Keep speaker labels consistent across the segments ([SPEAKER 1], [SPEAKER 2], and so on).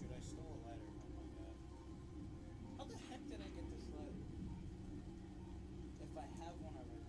[SPEAKER 1] shoot, I stole a ladder. Oh my god. How the heck did I get this ladder? If I have one already.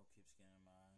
[SPEAKER 2] Smoke keeps getting in my eye.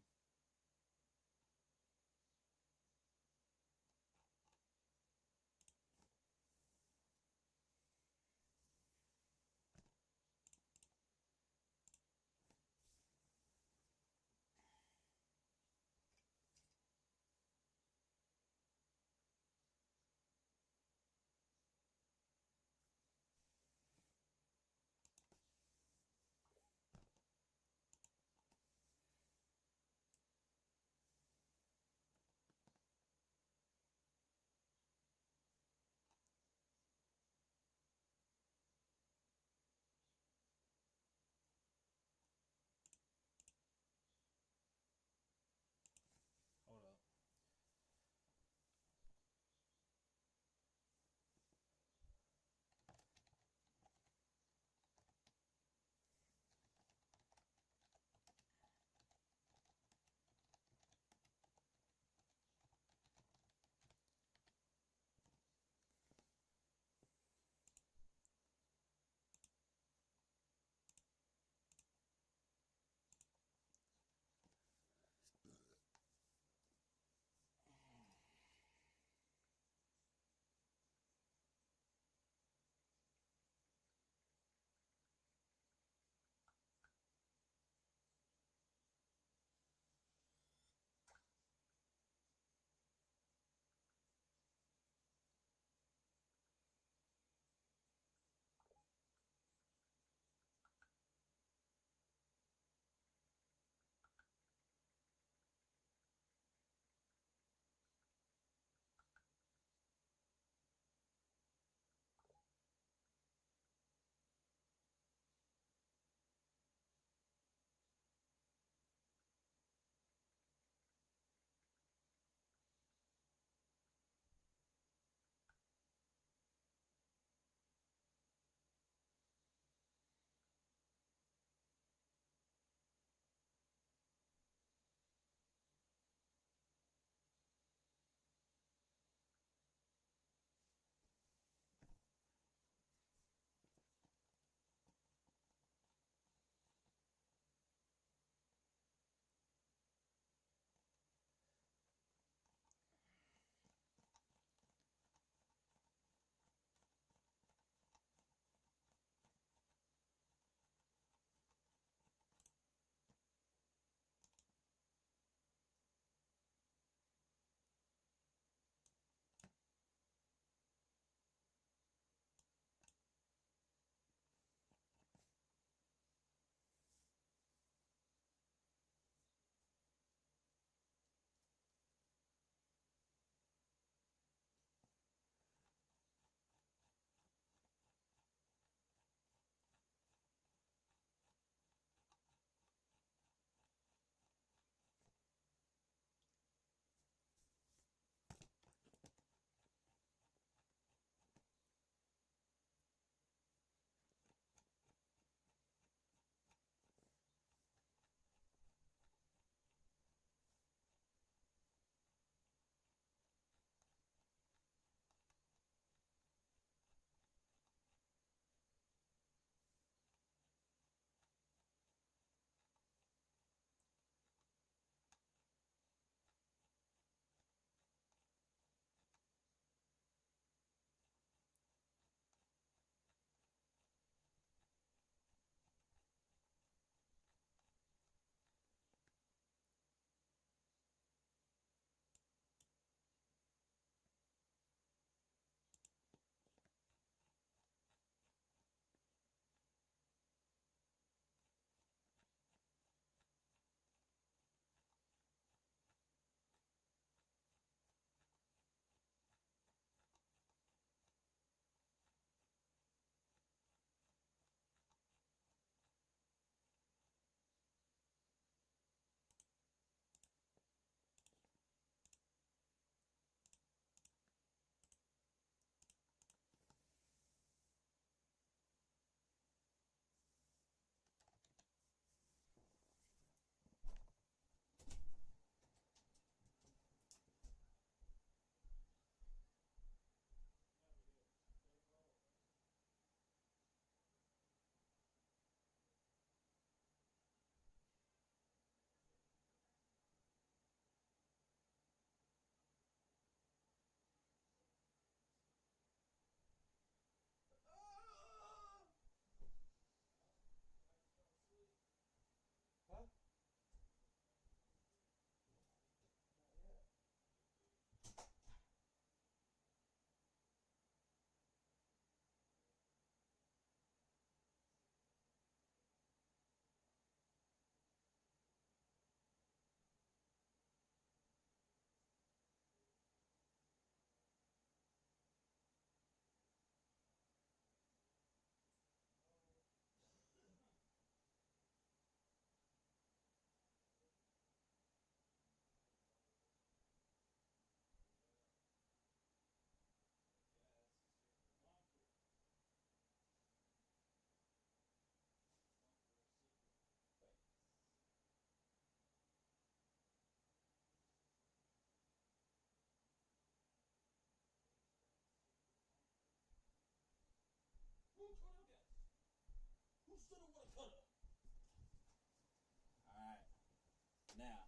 [SPEAKER 1] Now.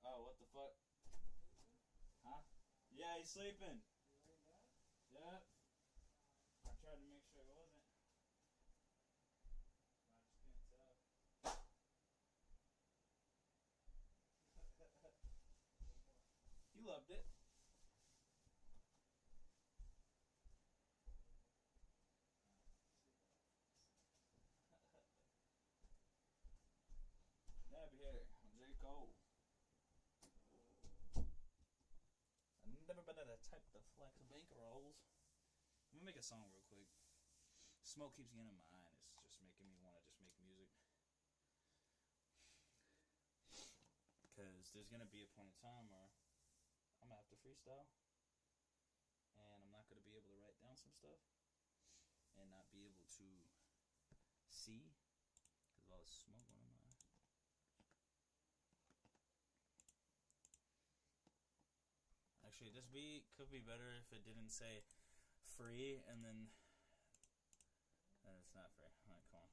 [SPEAKER 1] Oh, what the fuck? Huh? Yeah, he's sleeping. Yep. I tried to make sure it wasn't. I just couldn't tell. He loved it. Nab here, I'm J. Cole. I've never been at that type of flex bank rolls. I'm gonna make a song real quick. Smoke keeps getting in my eye and it's just making me want to just make music. Because there's gonna be a point in time where I'm gonna have to freestyle. And I'm not gonna be able to write down some stuff. And not be able to see. Because of all the smoke going in my eye. Actually, this beat could be better if it didn't say free and then it's not free. Alright, come on.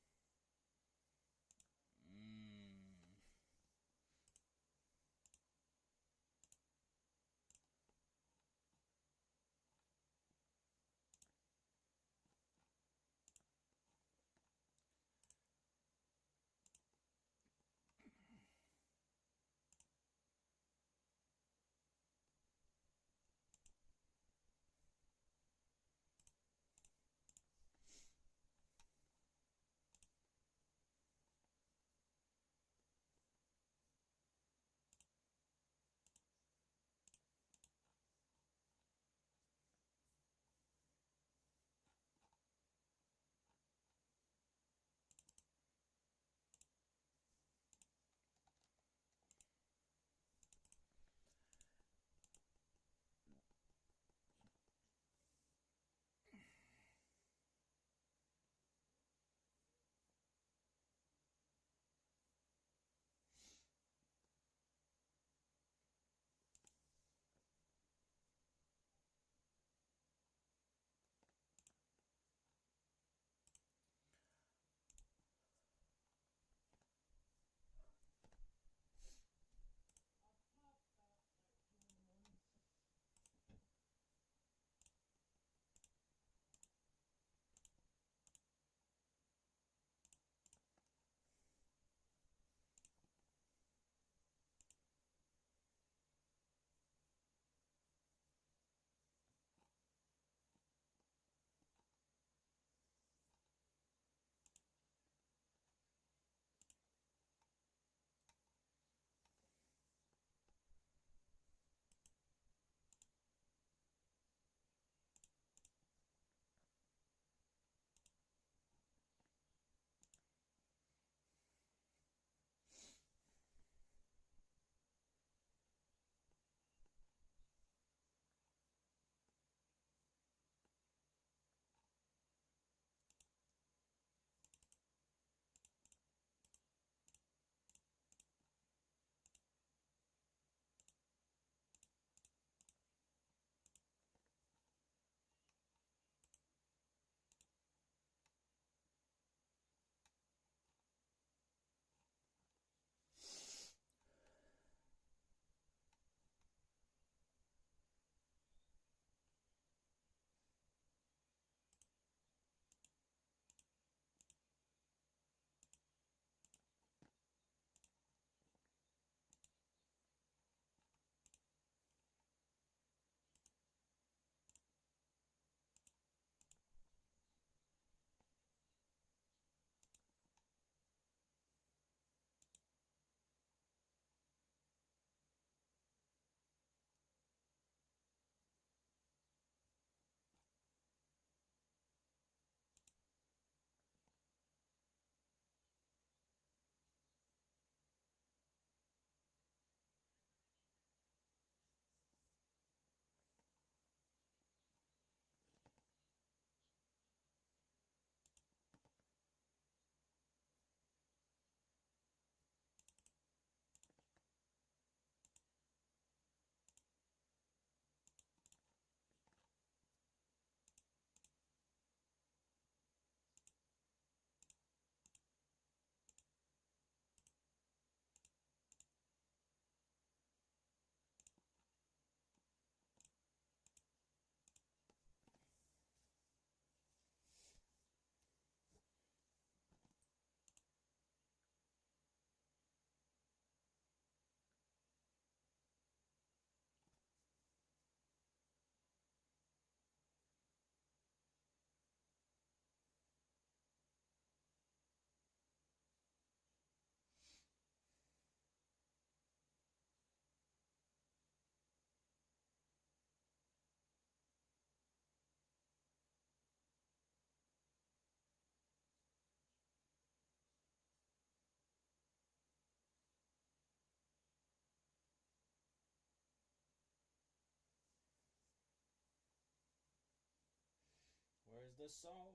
[SPEAKER 1] There's the song.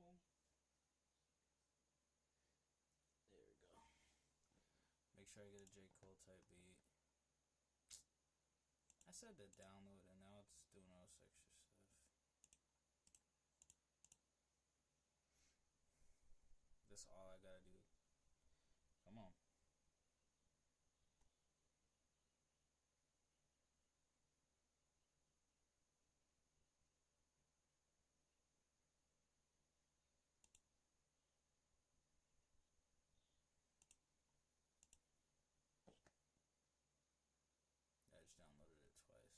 [SPEAKER 1] There we go. Make sure I get a J. Cole type beat. I said to download and now it's doing all this extra stuff. That's all I gotta do. Come on. I just downloaded it twice.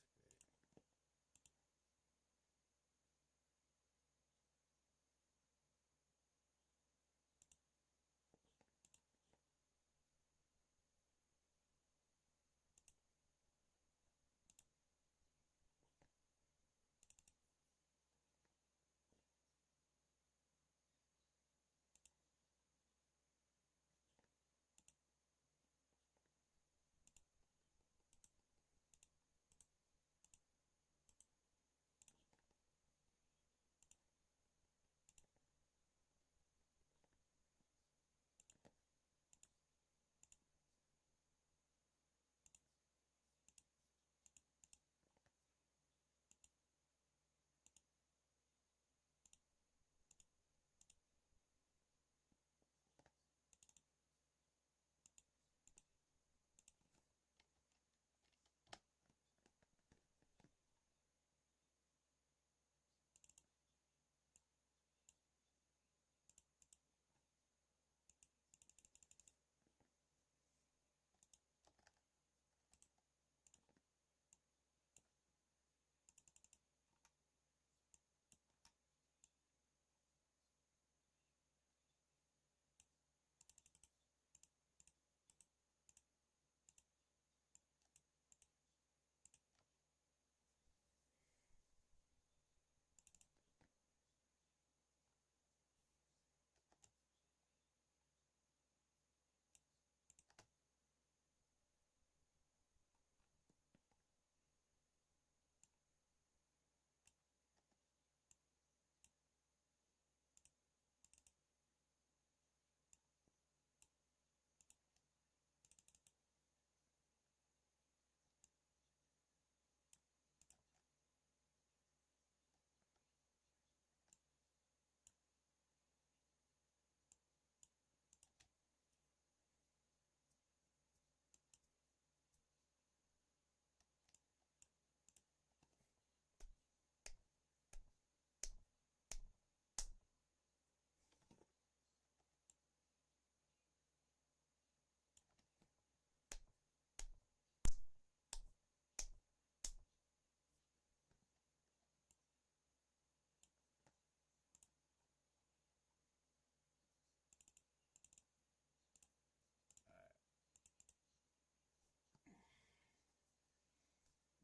[SPEAKER 1] Great.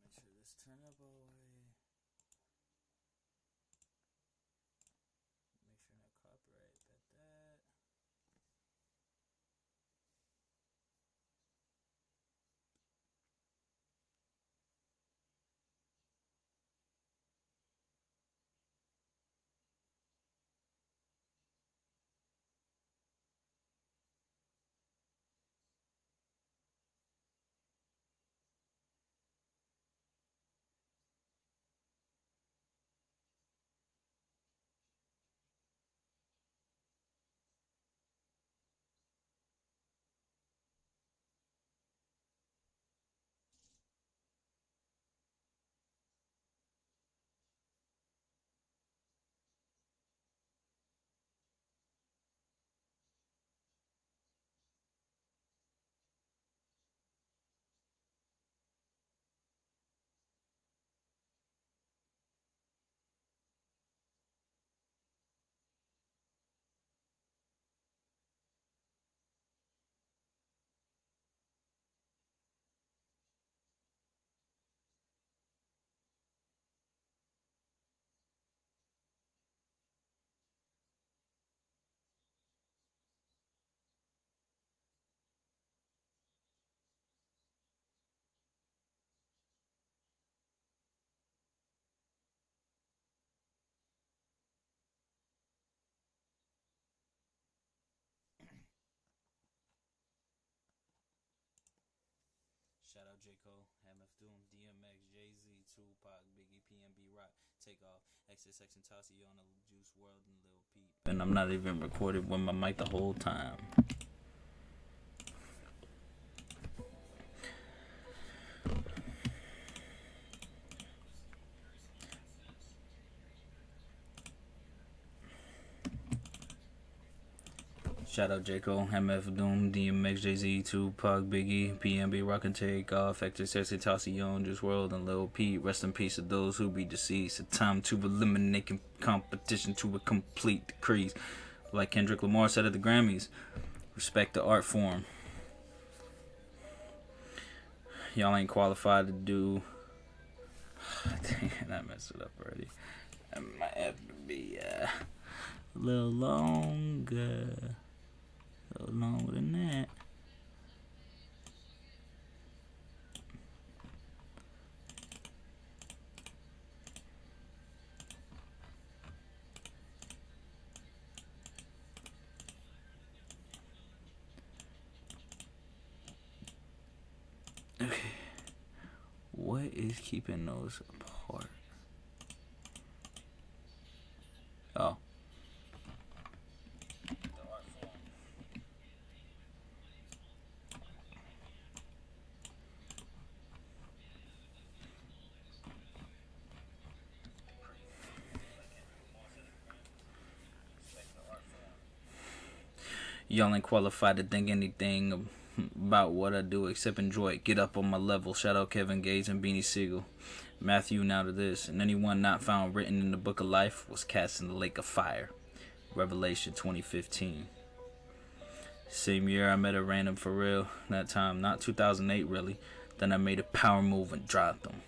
[SPEAKER 1] Make sure this turn up all the way. Make sure no copyright. Bet that. out J. Cole, MF Doom, DMX, Jay-Z, Tupac, Biggie, PNB, Rock, Takeoff, XSX and Tentacion, Juice WRLD, and Lil Peep. And I'm not even recording with my mic the whole time. Shout out J. Cole, MF Doom, DMX, Jay-Z, Tupac, Biggie, PNB, Rock and Takeoff, XSX and Tentacion, Juice WRLD, and Lil Peep. Rest in peace to those who be deceased. A time to eliminate competition to a complete decrease. Like Kendrick Lamar said at the Grammys, respect the art form. Y'all ain't qualified to do... Dang, I messed it up already. I might have to be a little longer. A little longer than that. Okay. What is keeping those apart? Oh. Y'all ain't qualified to think anything about what I do except enjoy it. Get up on my level. Shout out Kevin Gates and Beanie Siegel. Matthew now to this. And anyone not found written in the book of life was cast in the lake of fire. Revelation 2015. Same year I met a random for real. That time, not 2008 really. Then I made a power move and dropped them.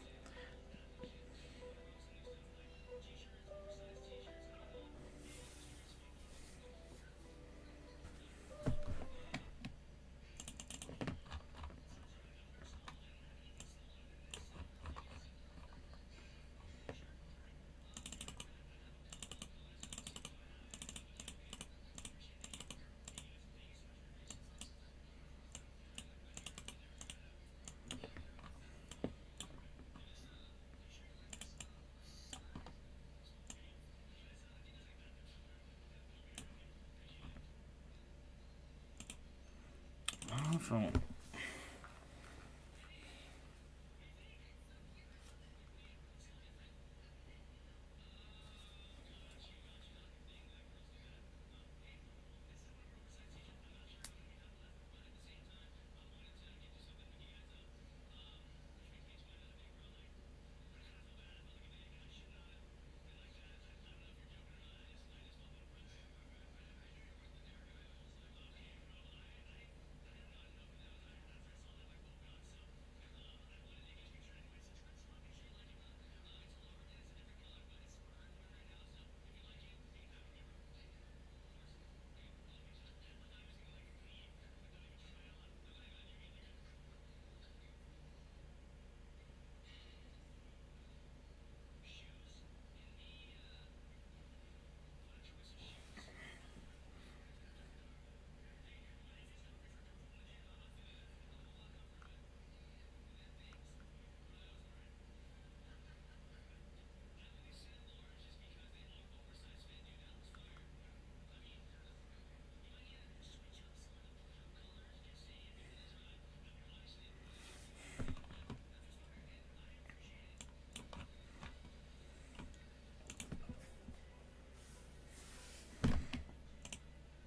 [SPEAKER 1] Phone.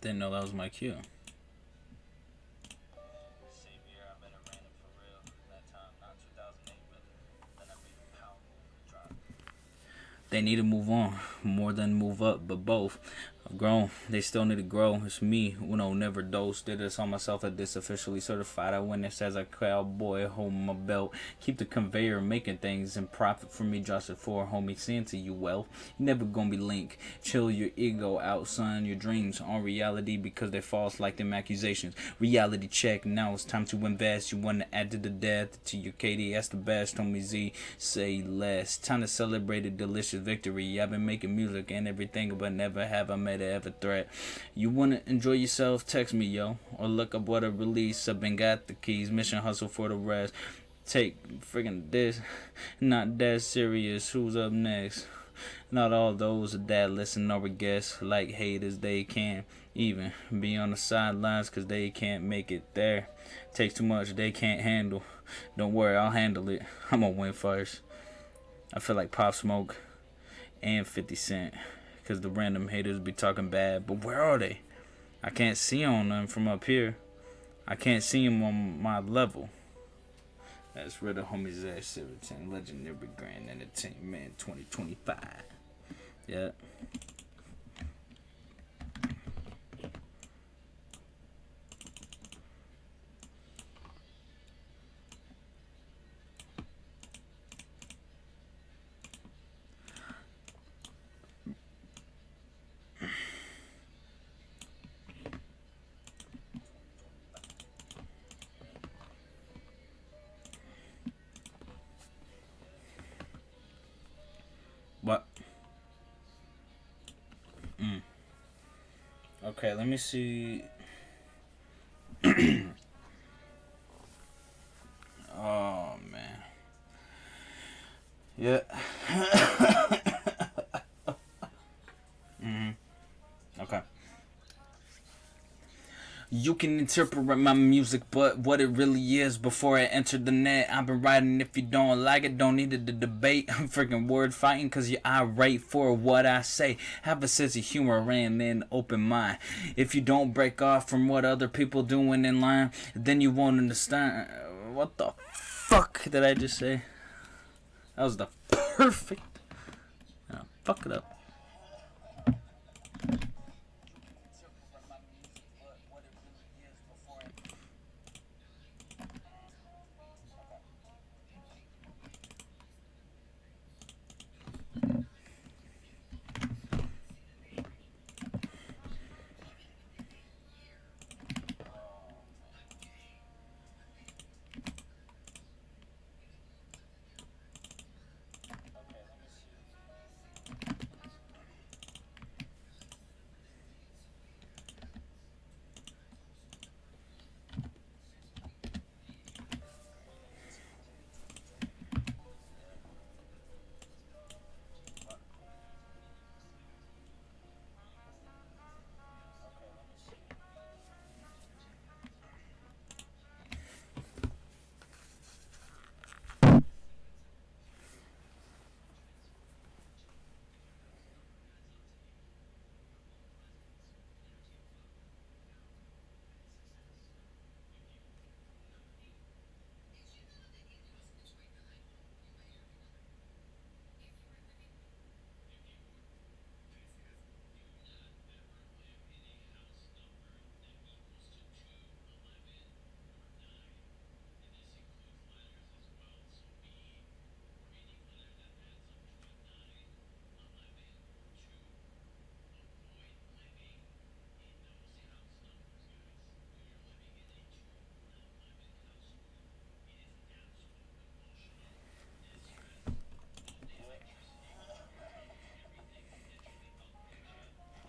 [SPEAKER 1] Didn't know that was my cue. Same year I met a random for real. That time, not 2008, but then I made a power move and dropped. They need to move on more than move up, but both. I've grown. They still need to grow. It's me, Uno, never dose. Did this on myself at this officially certified. I witnessed as a cowboy, hold my belt. Keep the conveyor making things and profit for me, Josh at 4, homie. Saying to you, well, you never gonna be linked. Chill your ego out, son. Your dreams on reality because they're false like them accusations. Reality check. Now it's time to invest. You wanna add to the death to your KD. That's the best, homie Z. Say less. Time to celebrate a delicious victory. I've been making music and everything, but never have I met ever threat. You wanna enjoy yourself? Text me, yo, or look up what I release. I've been got the keys. Mission hustle for the rest. Take friggin' this, not that serious. Who's up next? Not all those that listen or guess like haters, they can't even be on the sidelines cause they can't make it there. Takes too much they can't handle. Don't worry, I'll handle it. I'm gonna win first. I feel like Pop Smoke and 50 Cent cause the random haters be talking bad, but where are they? I can't see on them from up here. I can't see them on my level. That's where the homies at. 17 Legendary Grand Entertainment 2025. Yeah. What? Okay, let me see. Oh man. Yeah. Okay. You can interpret my music, but what it really is before I entered the net. I've been writing, if you don't like it, don't need to debate. I'm freaking word fighting cause you're irate for what I say. Have a sense of humor and an open mind. If you don't break off from what other people doing in line, then you won't understand. What the fuck did I just say? That was the perfect. Fuck it up.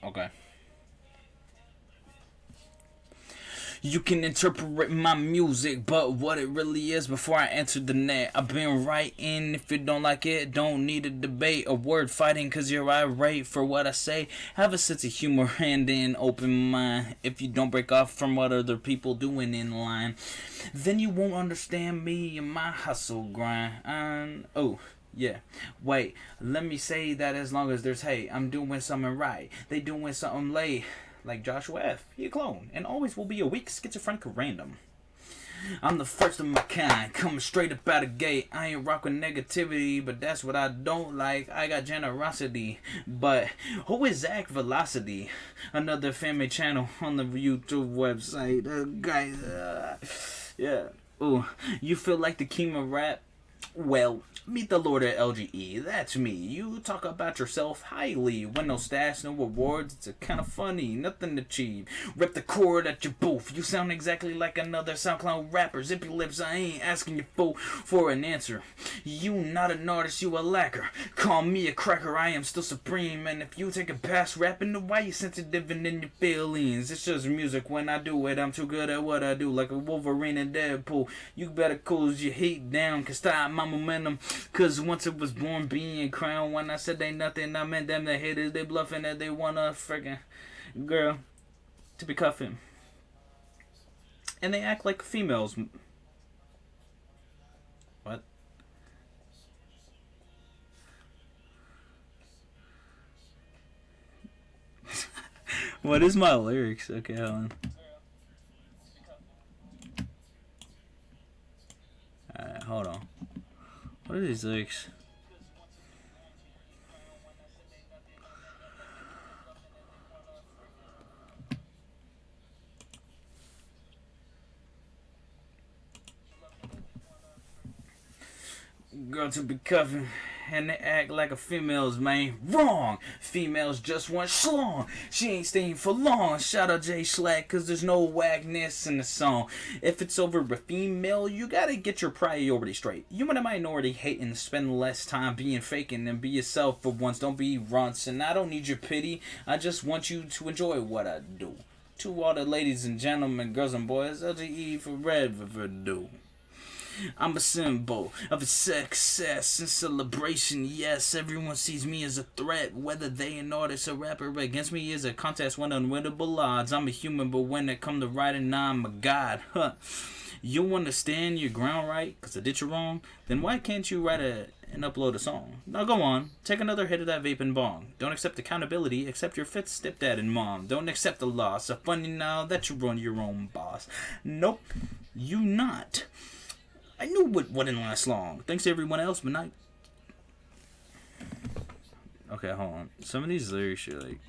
[SPEAKER 1] Okay. You can interpret my music, but what it really is before I entered the net. I've been writing, if you don't like it, don't need a debate or word fighting, cause you're irate for what I say. Have a sense of humor and an open mind. If you don't break off from what other people doing in line, then you won't understand me and my hustle grind. Oh, yeah, wait, let me say that as long as there's hate, I'm doing something right. They doing something late. Like Joshua F., he a clone, and always will be a weak schizophrenic random. I'm the first of my kind, coming straight up out of gate. I ain't rockin' negativity, but that's what I don't like. I got generosity, but who is Zach Velocity? Another family channel on the YouTube website. Guys, yeah. Ooh, you feel like the king of rap? Well, meet the Lord at LGE. That's me. You talk about yourself highly. When no stats, no rewards, it's a kind of funny. Nothing to achieve. Rip the chord at your booth. You sound exactly like another SoundCloud rapper. Zippy lips, I ain't asking you for an answer. You not an artist, you a lacquer. Call me a cracker, I am still supreme. And if you take a pass rapping, then why you sensitive and in your feelings? It's just music. When I do it, I'm too good at what I do. Like a Wolverine and Deadpool. You better cool your heat down, cause stop my momentum. Cause once it was born being crowned. When I said they nothing, I meant them the haters. They bluffing that they want a freaking girl to be cuffing. And they act like females. What? What is my lyrics? Okay, hold on. Alright, hold on. What are these lyrics? Girl to be cuffing, and they act like a female's, man. Wrong! Females just want schlong. She ain't staying for long. Shout out Jay Schlack, cause there's no wagness in the song. If it's over a female, you gotta get your priority straight. You in a minority hating, spend less time being faking and be yourself for once. Don't be runts, and I don't need your pity. I just want you to enjoy what I do. To all the ladies and gentlemen, girls and boys, LGE forever do. I'm a symbol of a success and celebration. Yes, everyone sees me as a threat, whether they an artist or rapper. Against me is a contest with unwinnable odds. I'm a human, but when it come to writing, I'm a god. Huh. You want to stand your ground right because I did you wrong? Then why can't you write and upload a song? Now go on, take another hit of that vape and bong. Don't accept accountability, accept your fifth stepdad and mom. Don't accept the loss. So funny now that you run your own boss. Nope, you not. I knew it wouldn't last long. Thanks to everyone else, but not. Okay, hold on. Some of these lyrics are like.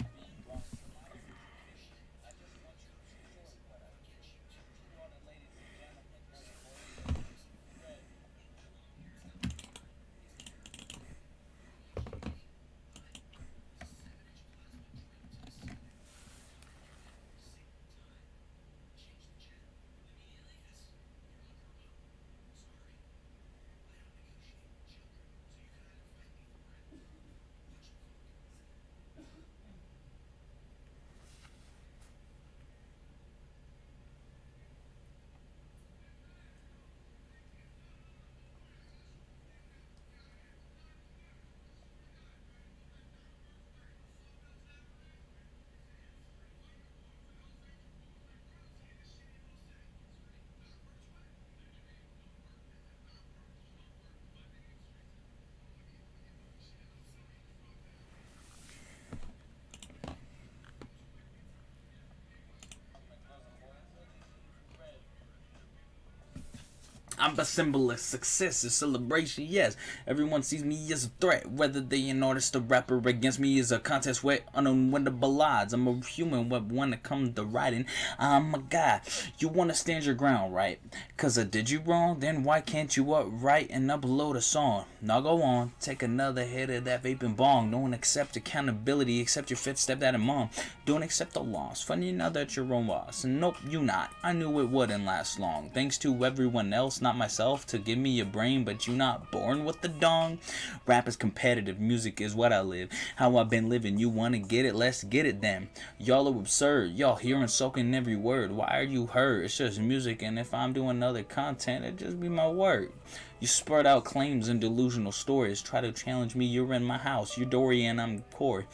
[SPEAKER 1] I'm a symbol of success, a celebration, yes. Everyone sees me as a threat, whether they an artist or rapper. Against me is a contest with unwinnable odds. I'm a human when it comes to writing. I'm a guy. You want to stand your ground, right? Cause I did you wrong, then why can't you write and upload a song? Now go on, take another hit of that vape and bong. Don't accept accountability, accept your fifth stepdad and mom. Don't accept the loss, funny now that you're own boss. Nope, you not. I knew it wouldn't last long. Thanks to everyone else, not myself, to give me a brain, but you not born with the dong. Rap is competitive, music is what I live. How I've been living, you wanna get it, let's get it then. Y'all are absurd, y'all hearing soaking every word. Why are you hurt? It's just music, and if I'm doing other content, it just be my word. You spurt out claims and delusional stories. Try to challenge me, you're in my house. You're Dory and I'm Corey.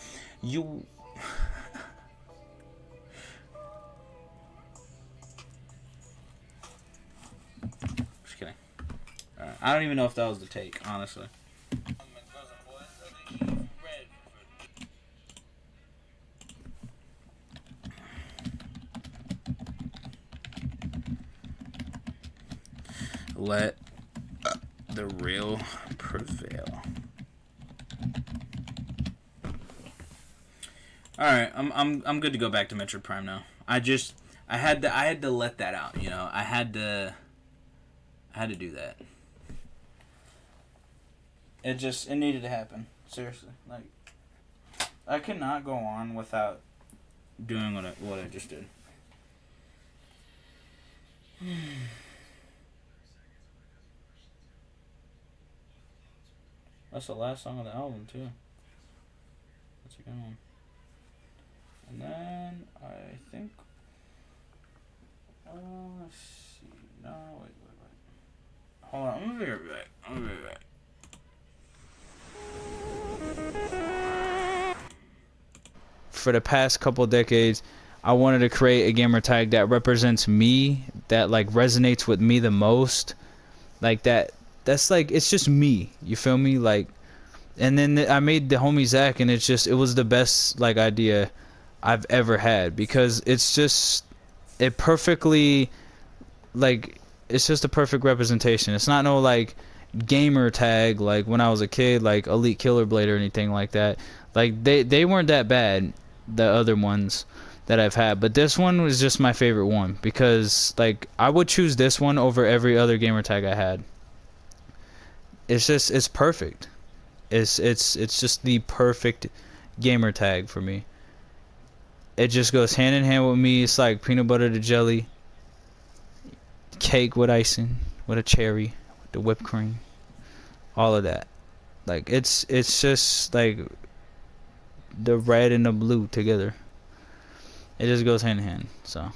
[SPEAKER 1] You... Just kidding. I don't even know if that was the take, honestly. Let the real prevail. All right, I'm good to go back to Metroid Prime now. I had to let that out, you know. I had to do that. It needed to happen. Seriously, like I cannot go on without doing what I just did. That's the last song of the album too. That's a good one. And then I think, let's see. No, wait. Hold on, I'm gonna be right back. For the past couple decades, I wanted to create a gamer tag that represents me, that like resonates with me the most, like that's like it's just me. You feel me? Like, and then I made the homie Zach, and it was the best like idea I've ever had, because it perfectly, like, it's just a perfect representation. It's not no like gamer tag like when I was a kid, like Elite Killer Blade or anything like that. Like they weren't that bad, the other ones that I've had, but this one was just my favorite one, because like I would choose this one over every other gamer tag I had. It's perfect. It's just the perfect gamer tag for me. It just goes hand in hand with me. It's like peanut butter to jelly, cake with icing, with a cherry, with the whipped cream, all of that. Like it's just like the red and the blue together. It just goes hand in hand. So,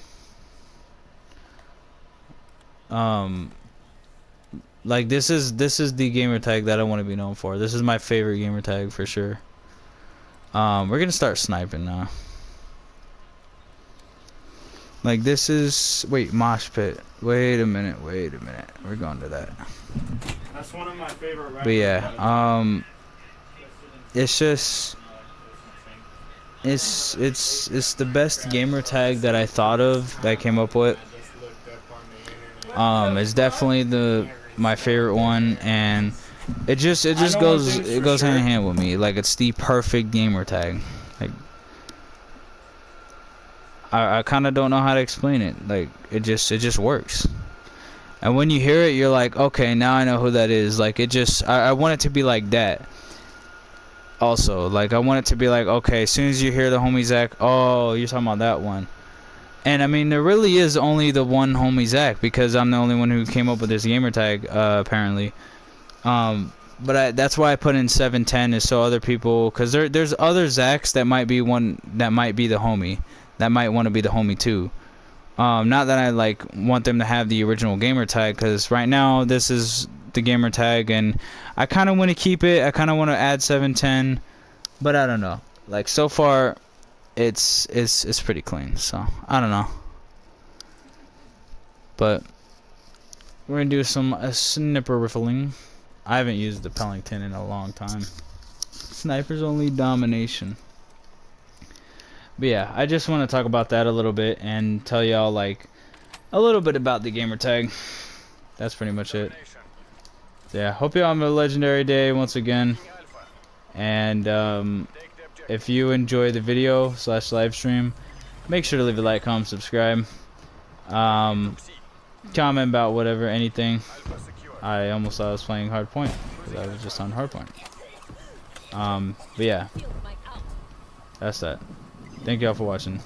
[SPEAKER 1] um, like this is the gamer tag that I want to be known for. This is my favorite gamer tag for sure. We're gonna start sniping now. Like this is mosh pit. Wait a minute. We're going to that.
[SPEAKER 2] That's one of my favorite rappers.
[SPEAKER 1] But yeah, it's just it's the best gamer tag that I thought of, that I came up with. It's definitely my favorite one, and it just goes hand in hand with me. Like it's the perfect gamer tag. Like I kind of don't know how to explain it. Like it just works. And when you hear it, you're like, okay, now I know who that is. Like I want it to be like that. Also, like I want it to be like, okay, as soon as you hear the homie Zach, oh, you're talking about that one. And I mean, there really is only the one homie Zach, because I'm the only one who came up with this gamer tag, apparently. But that's why I put in 710, is so other people, because there's other Zachs that might be the homie, that might want to be the homie too. Not that I like want them to have the original gamer tag, because right now this is the gamer tag, and I kind of want to keep it. I kind of want to add 710, but I don't know. Like so far, it's pretty clean. So I don't know. But we're gonna do some snipper riffling. I haven't used the Pellington in a long time. Sniper's only domination. But yeah, I just want to talk about that a little bit and tell y'all like a little bit about the gamer tag. That's pretty much it. So yeah, hope y'all have a legendary day once again. And if you enjoy the video / live stream, make sure to leave a like, comment, subscribe. Comment about whatever, anything. I almost thought I was playing Hardpoint, because I was just on Hardpoint. But yeah, that's that. Thank y'all for watching.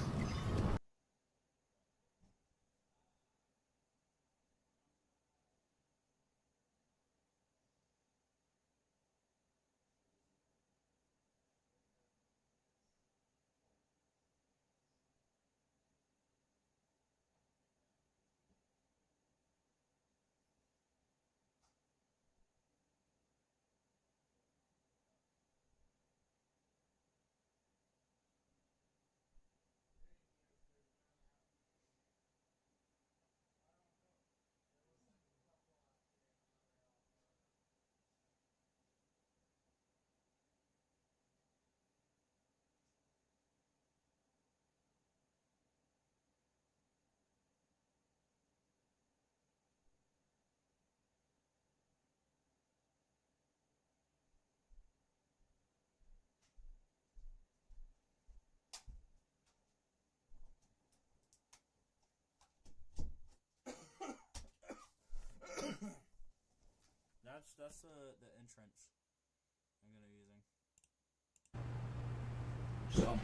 [SPEAKER 1] That's the entrance. So.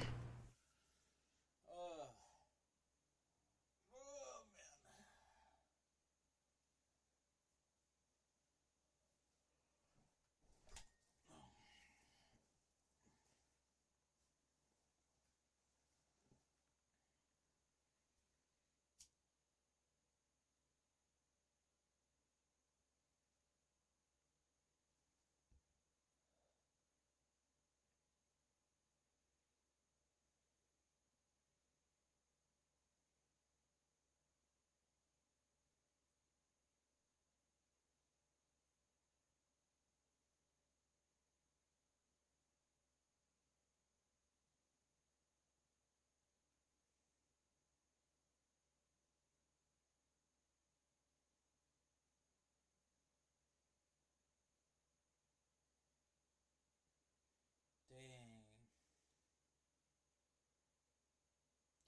[SPEAKER 1] Dang.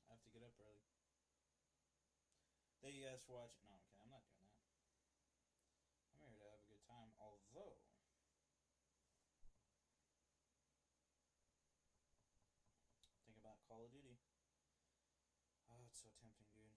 [SPEAKER 1] I have to get up early. Thank you guys for watching. No, okay, I'm not doing that. I'm here to have a good time, although think about Call of Duty. Oh, it's so tempting, dude.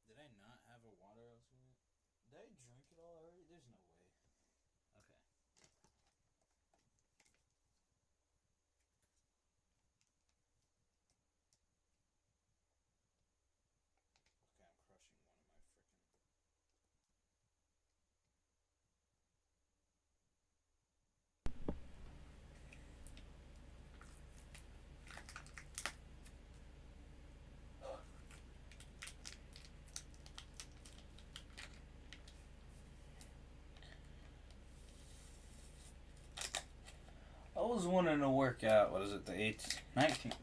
[SPEAKER 1] Did I not have a water else with it? Did I drink it all already? There's no way. Okay. Okay, I'm crushing one of my freaking. I was wanting to work out, what is it, the 8th, 19th?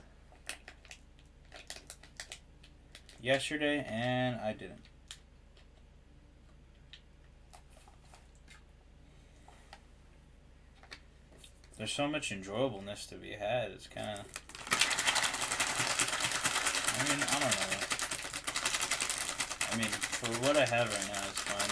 [SPEAKER 1] Yesterday, and I didn't. There's so much enjoyableness to be had, it's kind of... I mean, I don't know. I mean, for what I have right now, it's fine.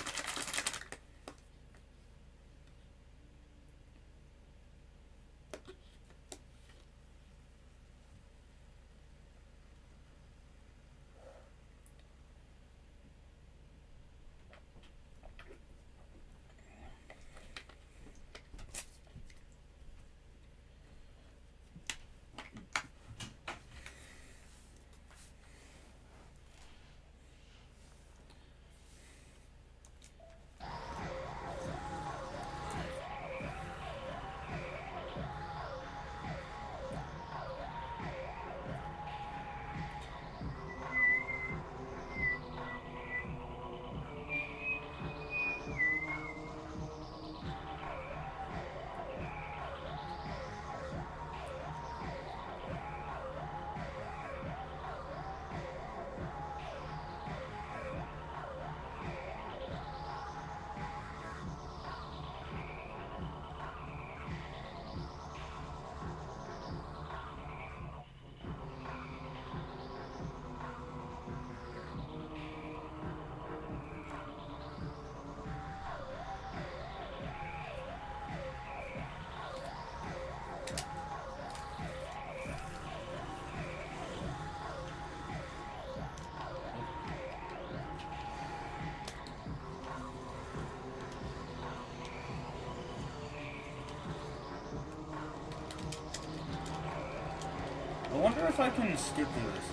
[SPEAKER 1] I wonder if I can skip through this.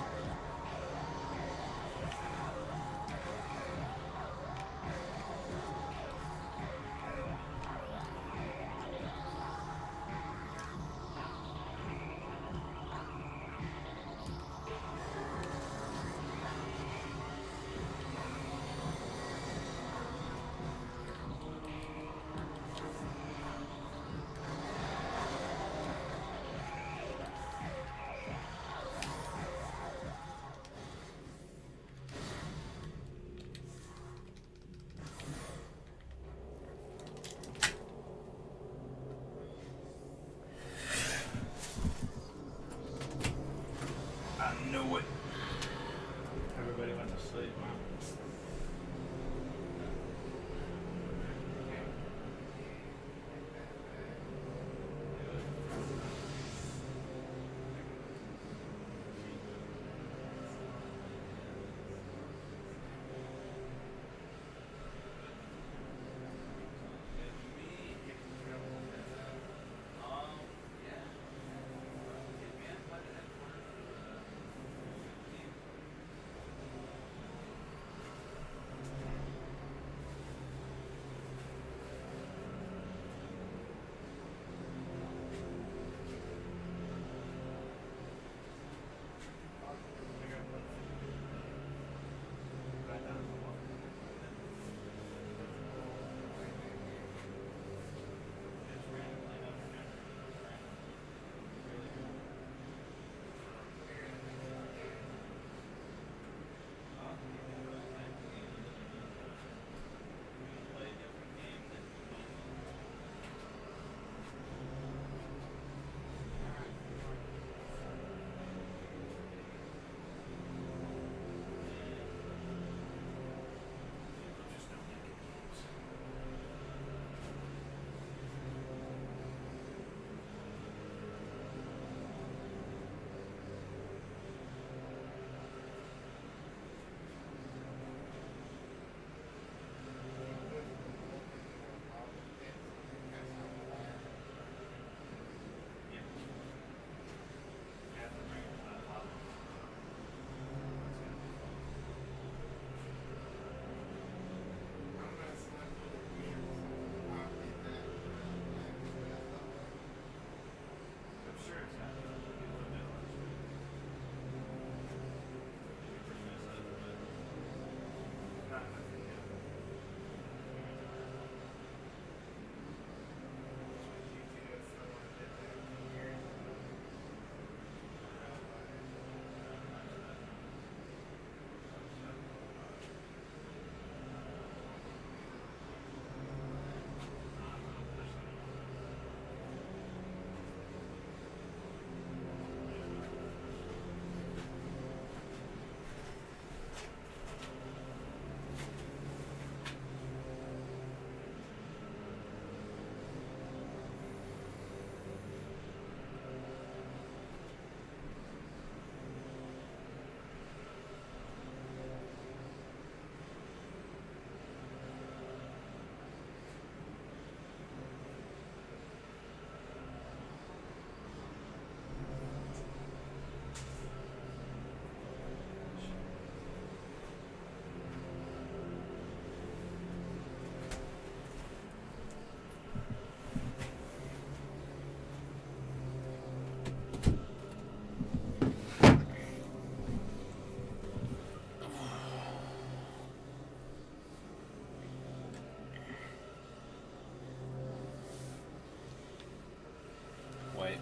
[SPEAKER 1] knew it.
[SPEAKER 2] Everybody went to sleep, huh?
[SPEAKER 1] Wait.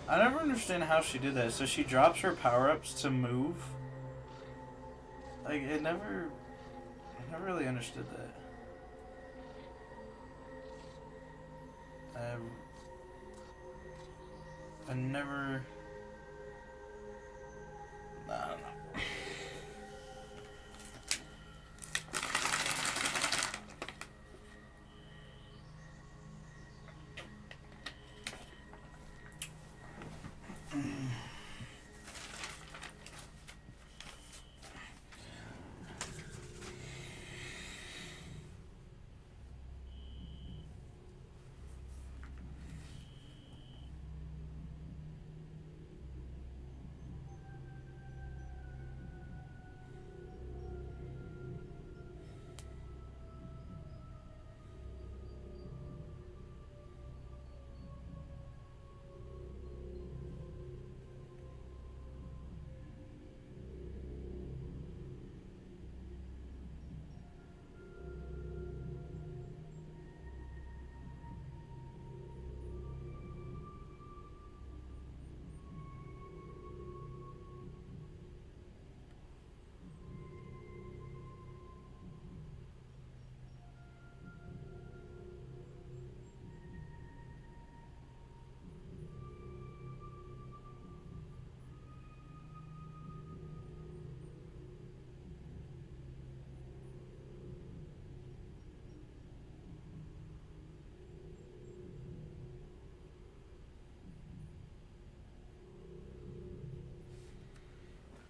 [SPEAKER 1] I never understand how she did that. So she drops her power-ups to move? Like, I never really understood that.
[SPEAKER 2] I never. I don't know.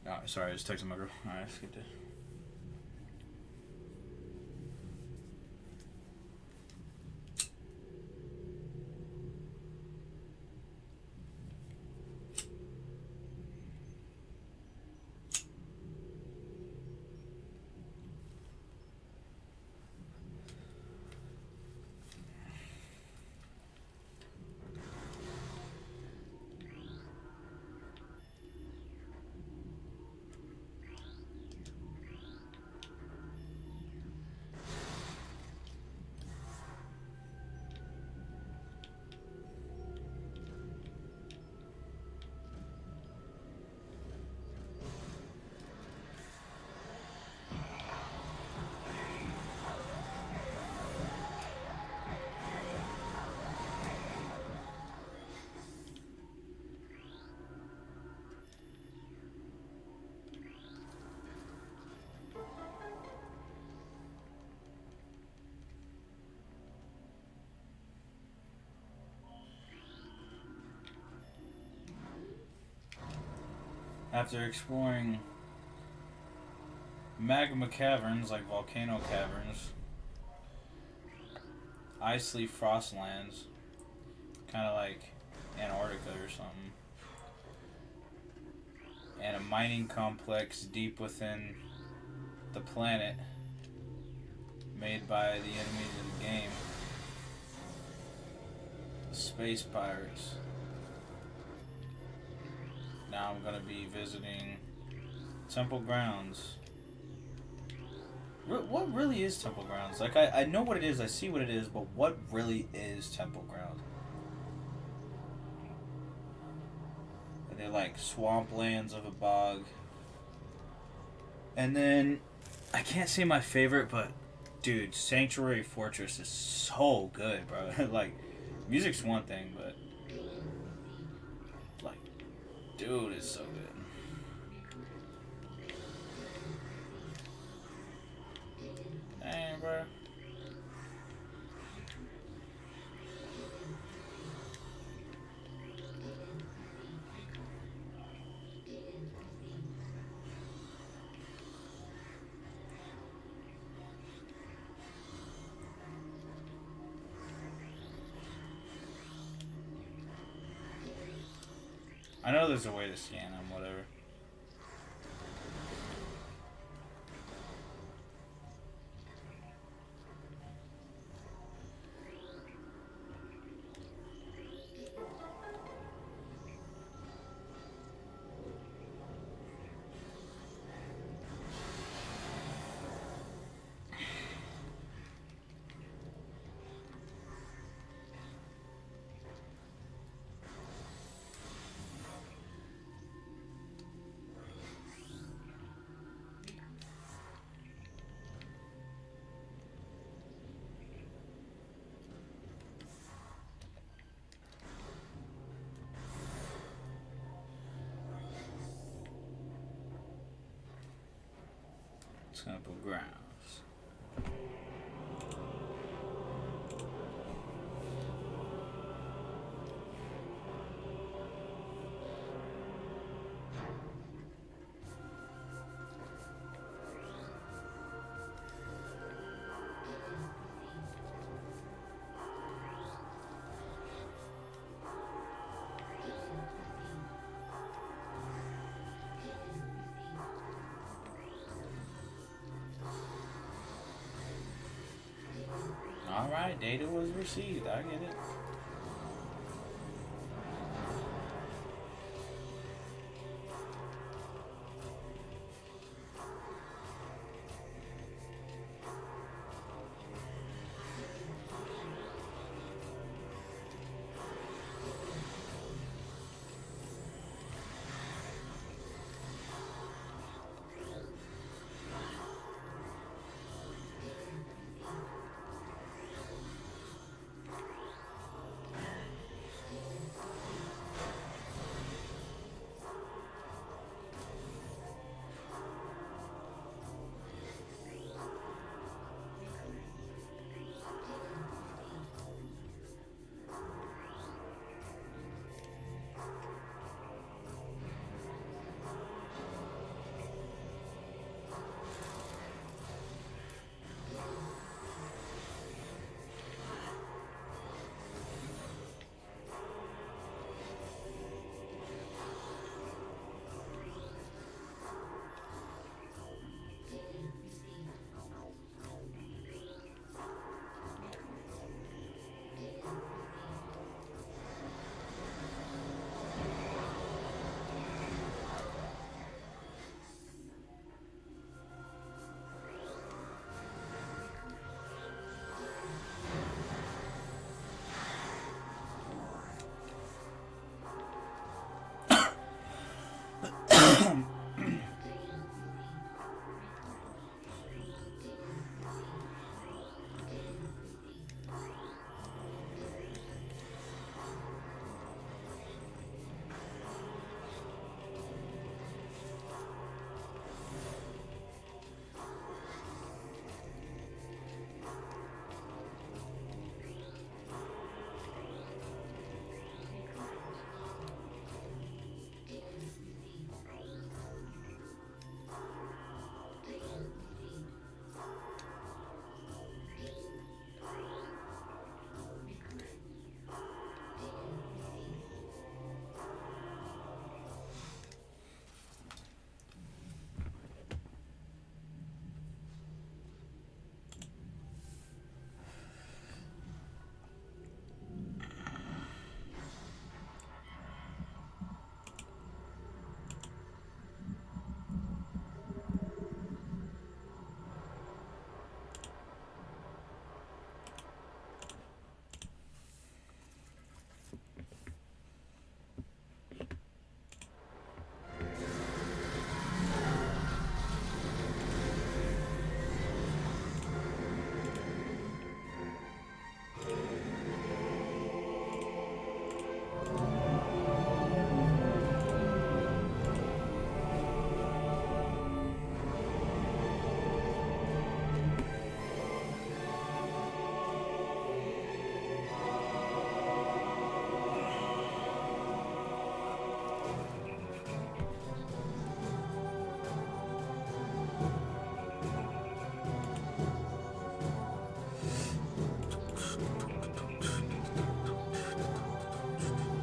[SPEAKER 2] Oh, sorry, I was texting my girl. Alright, let's get this. After exploring magma caverns like volcano caverns, icy frostlands, kind of like Antarctica or something, and a mining complex deep within the planet made by the enemies of the game, the space pirates. Now I'm going to be visiting Temple Grounds. What really is Temple Grounds? Like, I know what it is, I see what it is, but what really is Temple Grounds? Are they like swamplands of a bog? And then, I can't say my favorite, but dude, Sanctuary Fortress is so good, bro. Like, music's one thing, but like, dude, it's so good. Dang, bro. I know there's a way to scan them, whatever. Simple grounds. Alright, data was received. I get it.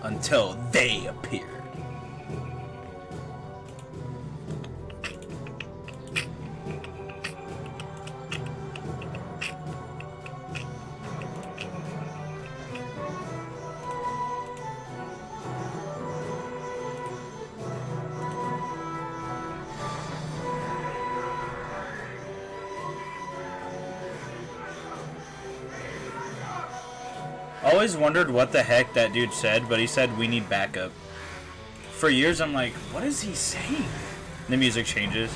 [SPEAKER 2] Until they appeared. Always wondered what the heck that dude said, but he said we need backup. For years I'm like, what is he saying? The music changes.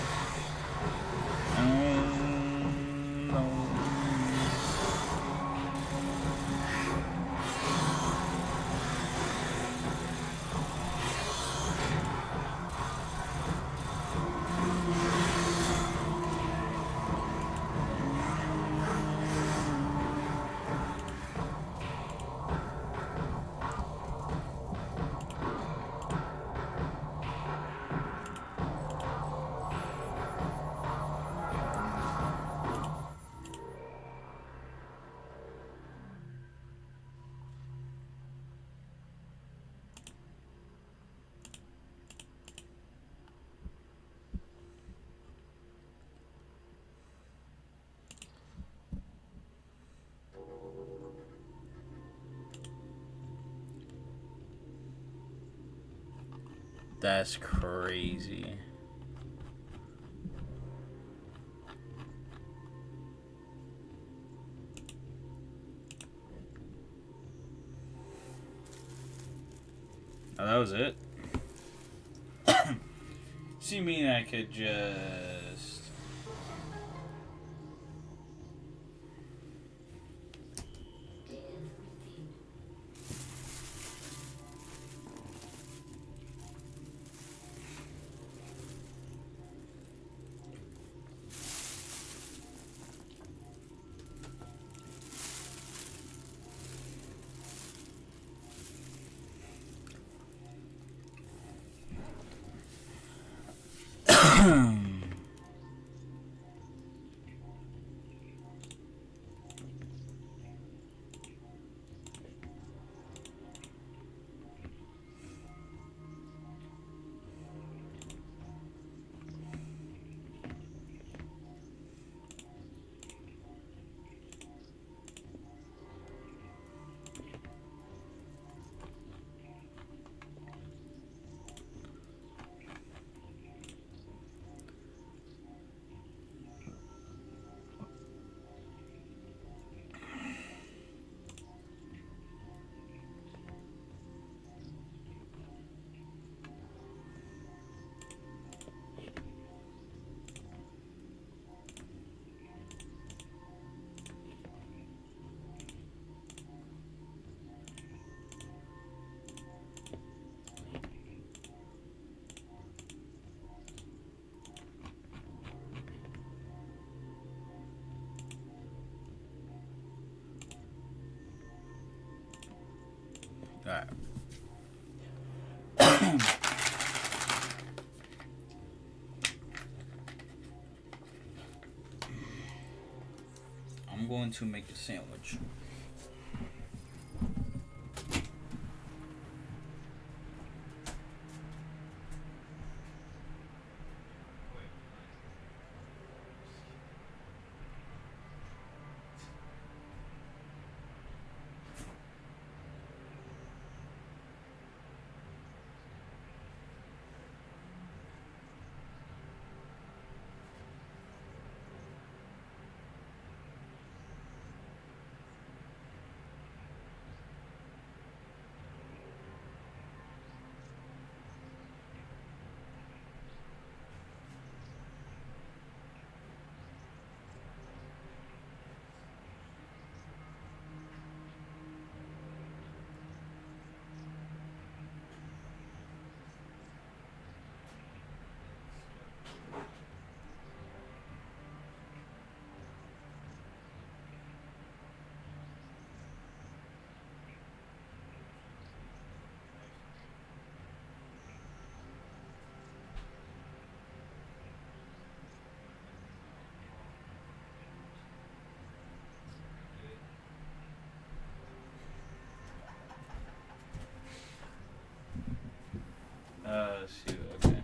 [SPEAKER 2] That's crazy. Oh, that was it? So you mean I could just... Alright. I'm going to make a sandwich. Shoot, okay.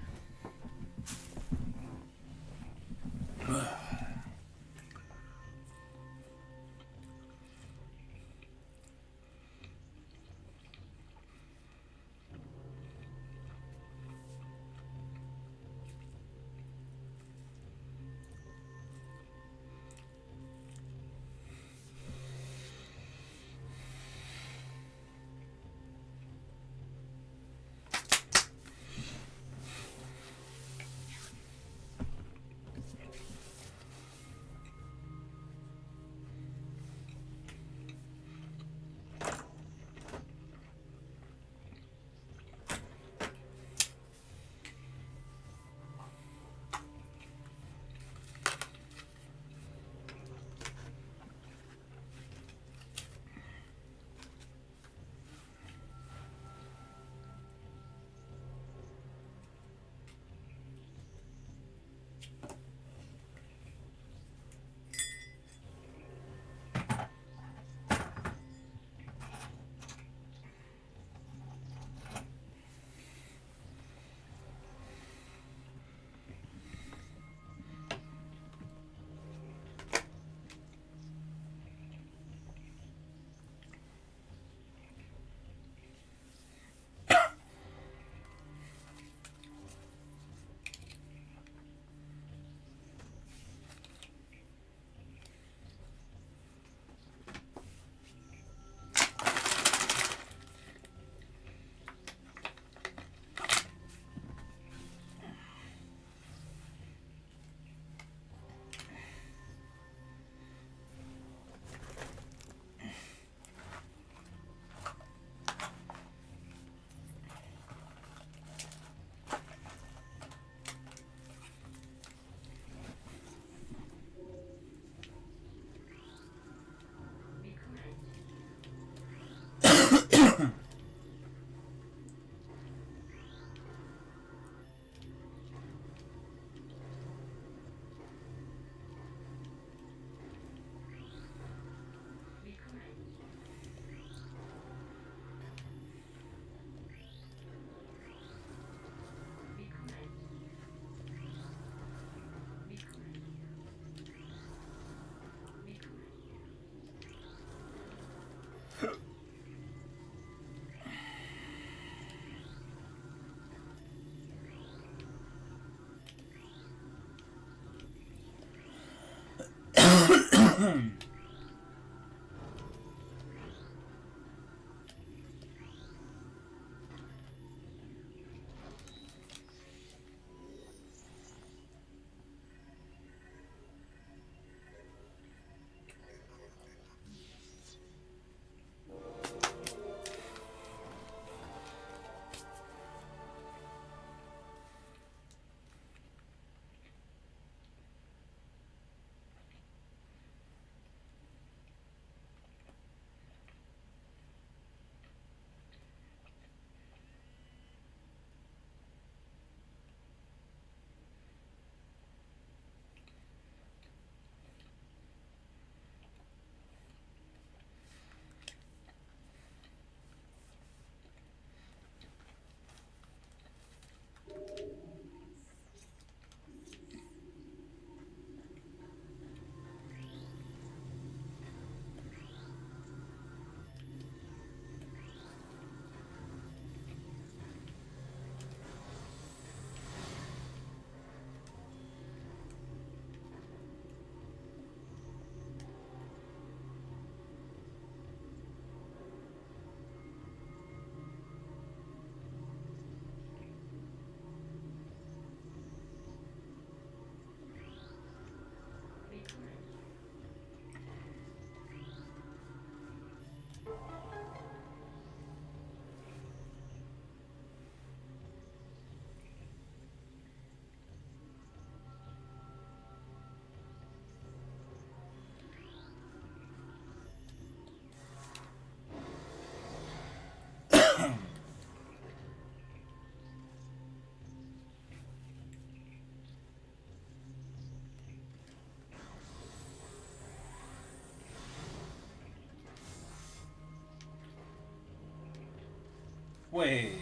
[SPEAKER 2] Wait.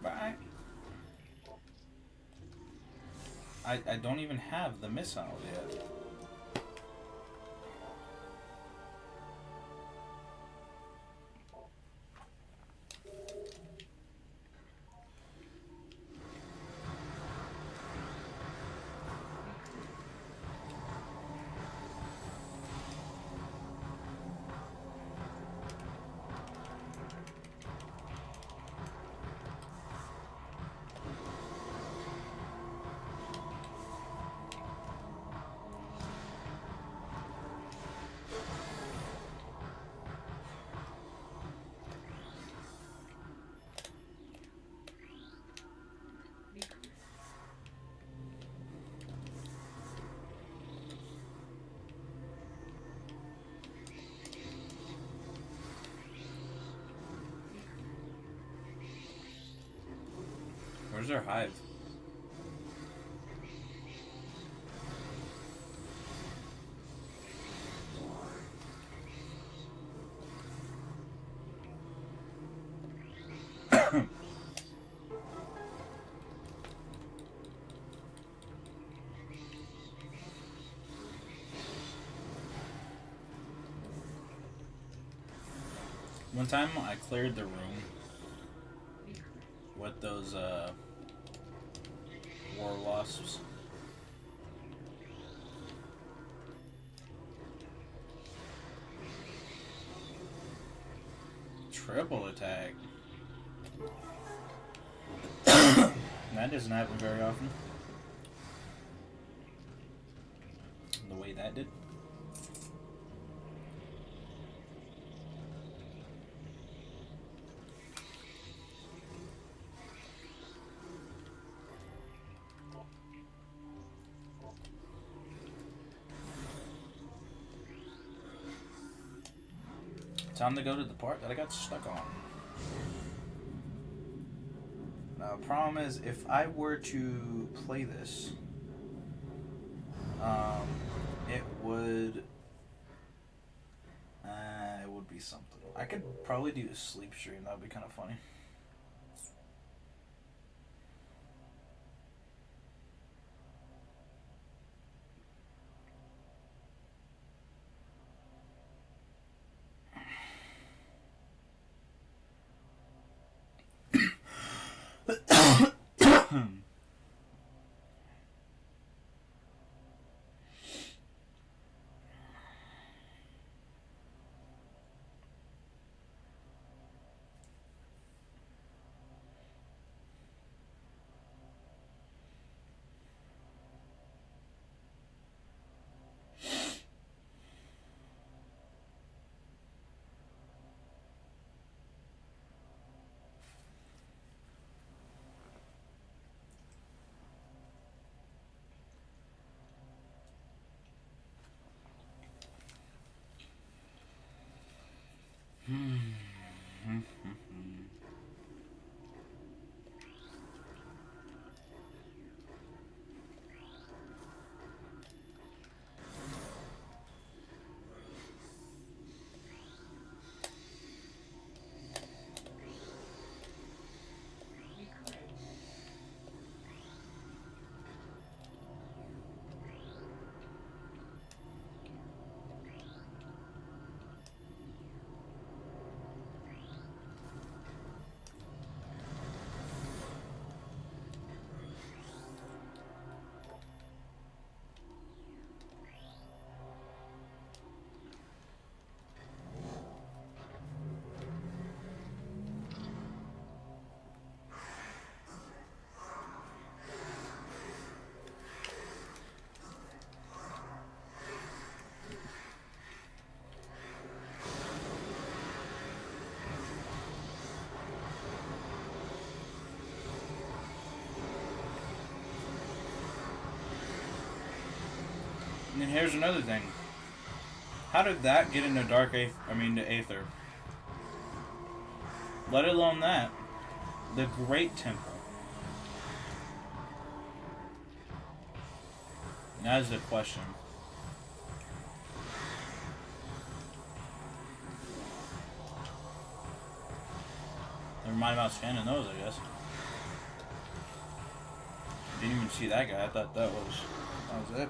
[SPEAKER 2] But I don't even have the missile yet. Where's their hive? One time I cleared the room with those war wasps. Triple attack. That doesn't happen very often. The way that did. Time to go to the part that I got stuck on. Now, the problem is, if I were to play this, it would be something. I could probably do a sleep stream. That would be kind of funny. And here's another thing. How did that get into to Aether? Let alone that. The Great Temple. That is the question. Never mind about scanning those, I guess. Didn't even see that guy. I thought that was it.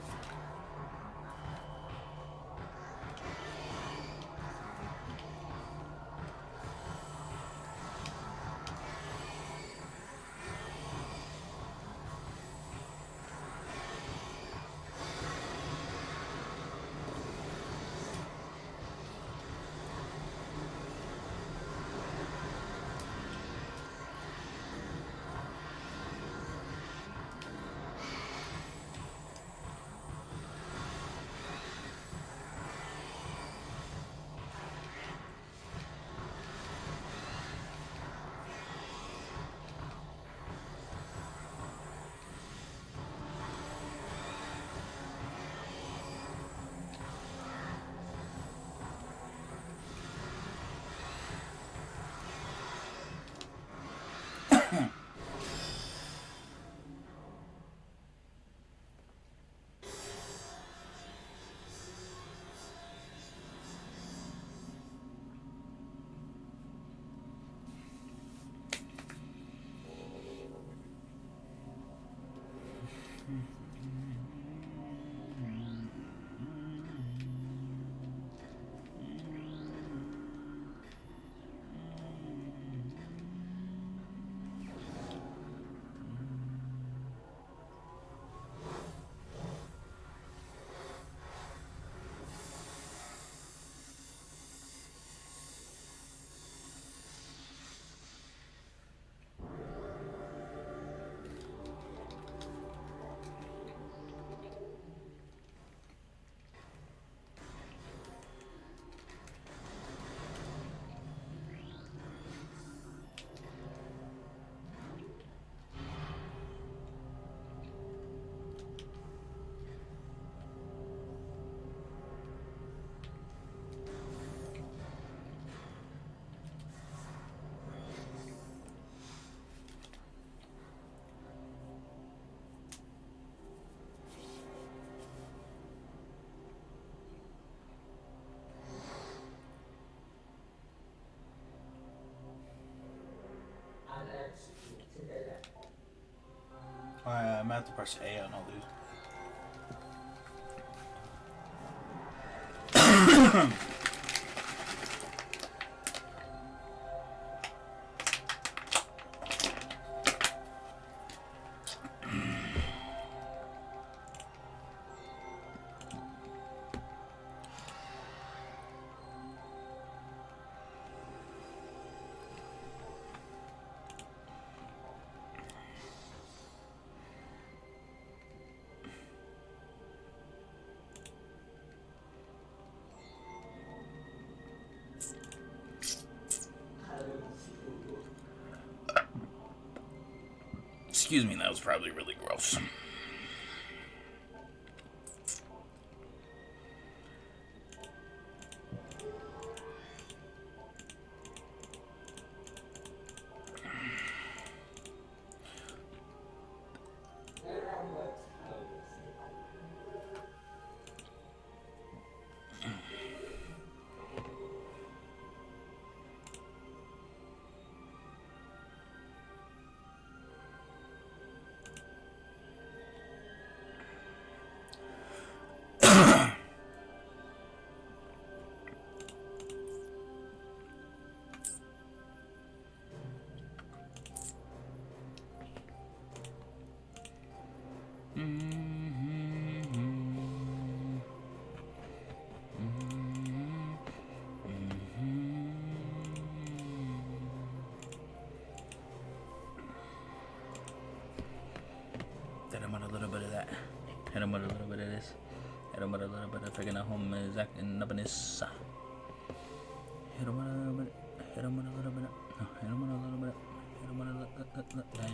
[SPEAKER 2] I'm gonna have to press A on all these. Excuse me, that was probably really gross. Hit him with a little bit of that. Hit him with a little bit of this. Hit him with a little bit of freaking home is acting up in this. Hit him with a little bit. Hit him with a little bit. No, hit him with a little bit. Hit him with a little. Dang.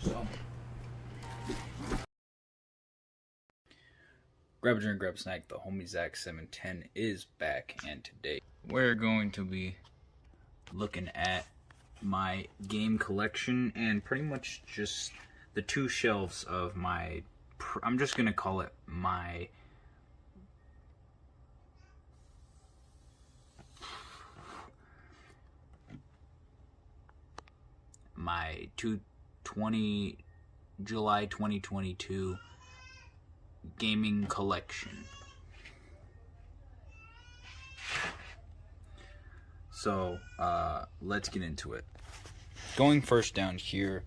[SPEAKER 1] So, grab a drink, grab a snack. The homie Zach710 is back, and today we're going to be looking at my game collection and pretty much just the two shelves of my, I'm just gonna call it my July 2022 gaming collection. So let's get into it. Going first down here,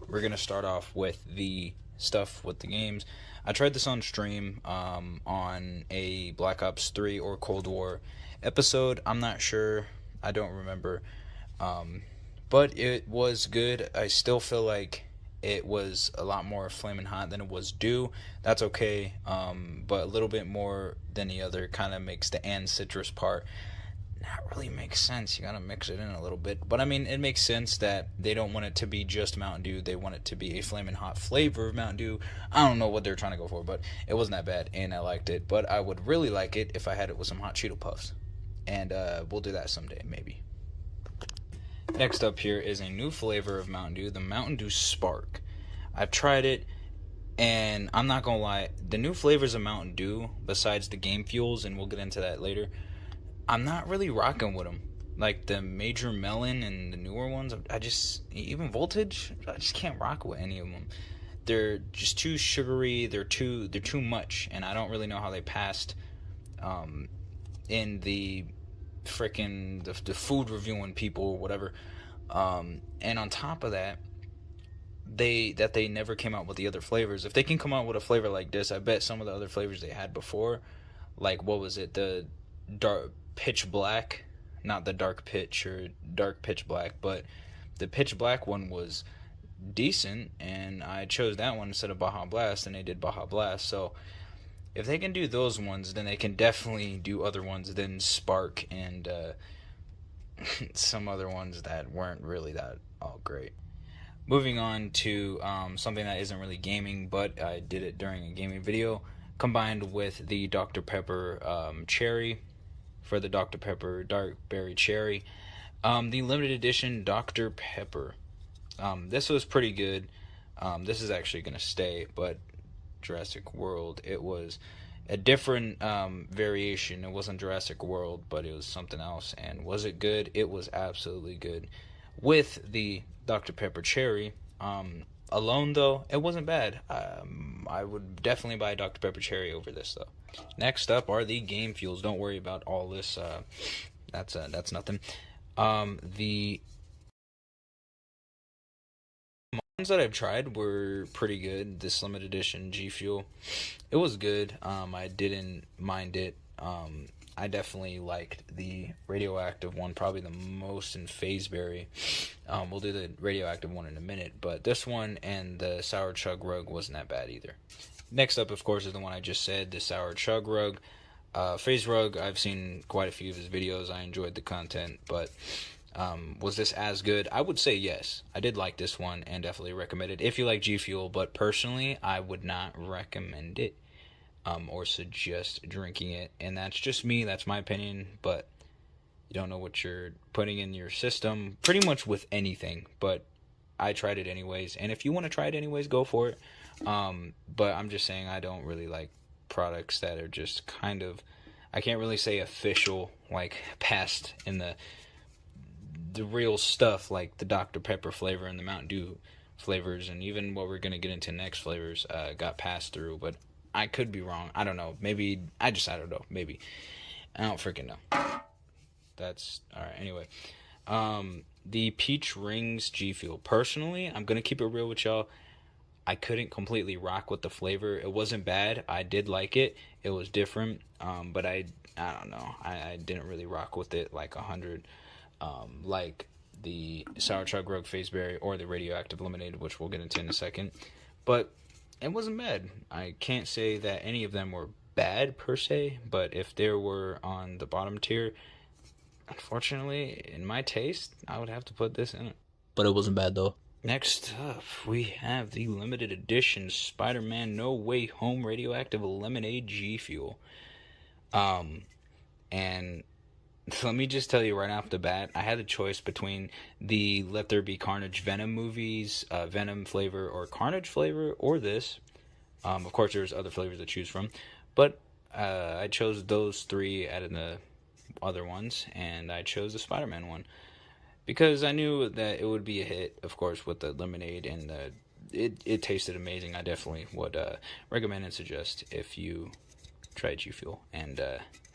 [SPEAKER 1] we're gonna start off with the stuff with the games. I tried this on stream on a Black Ops 3 or Cold War episode. I'm not sure. I don't remember. But it was good. I still feel like it was a lot more flaming hot than it was due. That's okay. But a little bit more than the other kind of makes the and citrus part not really make sense. You gotta mix it in a little bit. But I mean, it makes sense that they don't want it to be just Mountain Dew. They want it to be a flaming hot flavor of Mountain Dew. I don't know what they're trying to go for, but it wasn't that bad, and I liked it. But I would really like it if I had it with some hot Cheeto Puffs. And we'll do that someday, maybe. Next up here is a new flavor of Mountain Dew, the Mountain Dew Spark. I've tried it, and I'm not gonna lie, the new flavors of Mountain Dew, besides the Game Fuels, and we'll get into that later, I'm not really rocking with them. Like the Major Melon and the newer ones, even Voltage, I just can't rock with any of them. They're just too sugary, they're too much, and I don't really know how they passed in the freaking the food reviewing people or whatever. And on top of that, they never came out with the other flavors. If they can come out with a flavor like this, I bet some of the other flavors they had before, like what was it, the dark pitch black, not the dark pitch or dark pitch black, but the pitch black one was decent, and I chose that one instead of Baja Blast, and they did Baja Blast. So if they can do those ones, then they can definitely do other ones than Spark and some other ones that weren't really that all great. Moving on to something that isn't really gaming, but I did it during a gaming video, combined with the Dr. Pepper Cherry for the Dr. Pepper Dark Berry Cherry. The limited edition Dr. Pepper. This was pretty good. This is actually going to stay, but Jurassic World, it was a different variation. It wasn't Jurassic World, but it was something else. And was it good? It was absolutely good. With the Dr. Pepper Cherry alone, though, it wasn't bad. I would definitely buy Dr. Pepper Cherry over this, though. Next up are the Game Fuels. Don't worry about all this. That's nothing. The ones that I've tried were pretty good. This limited edition G Fuel, it was good. I didn't mind it. I definitely liked the radioactive one probably the most in Phaseberry. We'll do the radioactive one in a minute, but this one and the Sour Chug Rug wasn't that bad either. Next up, of course, is the one I just said, the Sour Chug Rug. Phase Rug, I've seen quite a few of his videos. I enjoyed the content, but was this as good? I would say yes. I did like this one and definitely recommend it if you like G Fuel, but personally, I would not recommend it or suggest drinking it. And that's just me. That's my opinion, but you don't know what you're putting in your system pretty much with anything, but I tried it anyways. And if you want to try it anyways, go for it. But I'm just saying I don't really like products that are just kind of, I can't really say official, like passed in the real stuff, like the Dr. Pepper flavor and the Mountain Dew flavors, and even what we're going to get into next flavors got passed through, but I could be wrong. I don't know. Maybe, I don't know. Maybe. I don't freaking know. That's, alright, anyway. The Peach Rings G Fuel. Personally, I'm going to keep it real with y'all. I couldn't completely rock with the flavor. It wasn't bad. I did like it. It was different. But I don't know. I didn't really rock with it like 100. Like the Sour Chug Rug Phaseberry or the Radioactive Lemonade, which we'll get into in a second. But it wasn't bad. I can't say that any of them were bad per se, but if they were on the bottom tier, unfortunately, in my taste, I would have to put this in it. But it wasn't bad though.
[SPEAKER 2] Next up, we have the limited edition Spider-Man No Way Home Radioactive Lemonade G Fuel. And let me just tell you right off the bat, I had a choice between the Let There Be Carnage Venom movies, Venom flavor or Carnage flavor, or this. Of course, there's other flavors to choose from, but I chose those three out of the other ones, and I chose the Spider-Man one because I knew that it would be a hit, of course, with the lemonade, and it tasted amazing. I definitely would recommend and suggest if you try G Fuel, and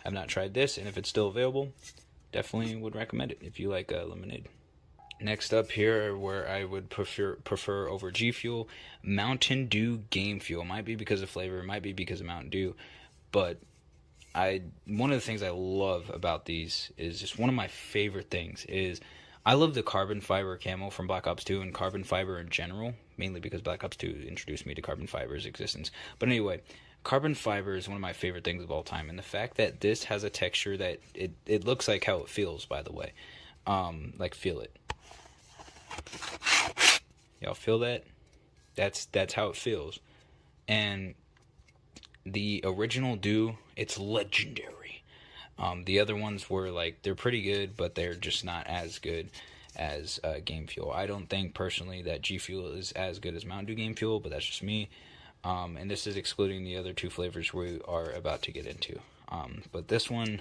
[SPEAKER 2] have not tried this, and if it's still available, definitely would recommend it if you like lemonade. Next up here, where I would prefer over G Fuel, Mountain Dew Game Fuel. Might be because of flavor, might be because of Mountain Dew, but one of the things I love about these is just one of my favorite things is I love the carbon fiber camo from Black Ops 2 and carbon fiber in general, mainly because Black Ops 2 introduced me to carbon fiber's existence. But anyway, carbon fiber is one of my favorite things of all time, and the fact that this has a texture that it looks like how it feels, by the way. Like, feel it. Y'all feel that? That's how it feels. And the original Dew, it's legendary. The other ones were like, they're pretty good, but they're just not as good as Game Fuel. I don't think personally that G Fuel is as good as Mountain Dew Game Fuel, but that's just me. And this is excluding the other two flavors we are about to get into. But this one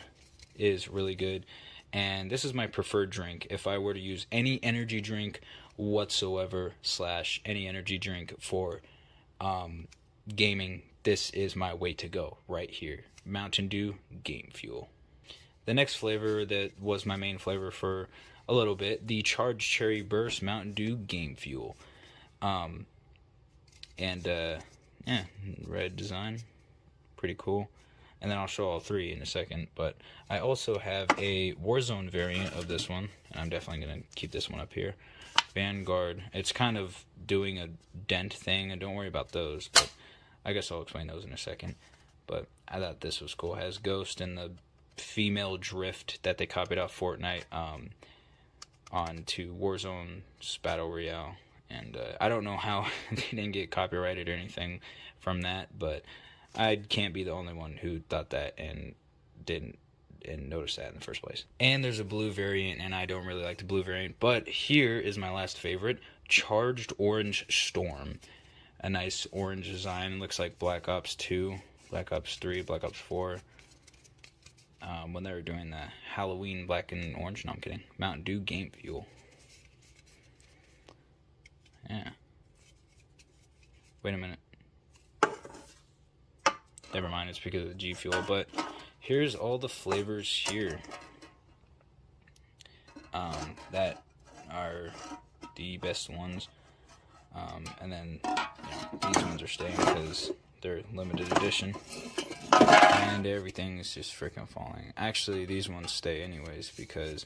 [SPEAKER 2] is really good. And this is my preferred drink. If I were to use any energy drink whatsoever, / any energy drink for gaming, this is my way to go right here. Mountain Dew Game Fuel. The next flavor that was my main flavor for a little bit, the Charged Cherry Burst Mountain Dew Game Fuel. Yeah, red design, pretty cool. And then I'll show all three in a second. But I also have a Warzone variant of this one, and I'm definitely going to keep this one up here. Vanguard. It's kind of doing a dent thing, and don't worry about those, but I guess I'll explain those in a second. But I thought this was cool. It has Ghost and the female drift that they copied off Fortnite onto Warzone's Battle Royale. And I don't know how they didn't get copyrighted or anything from that, but I can't be the only one who thought that and didn't notice that in the first place. And there's a blue variant, and I don't really like the blue variant, but here is my last favorite, Charged Orange Storm. A nice orange design, looks like Black Ops 2, Black Ops 3, Black Ops 4. When they were doing the Halloween black and orange, no, I'm kidding. Mountain Dew Game Fuel. Yeah. Wait a minute. Never mind, it's because of the G Fuel, but here's all the flavors here that are the best ones. And then these ones are staying because they're limited edition. And everything is just freaking falling. Actually, these ones stay anyways because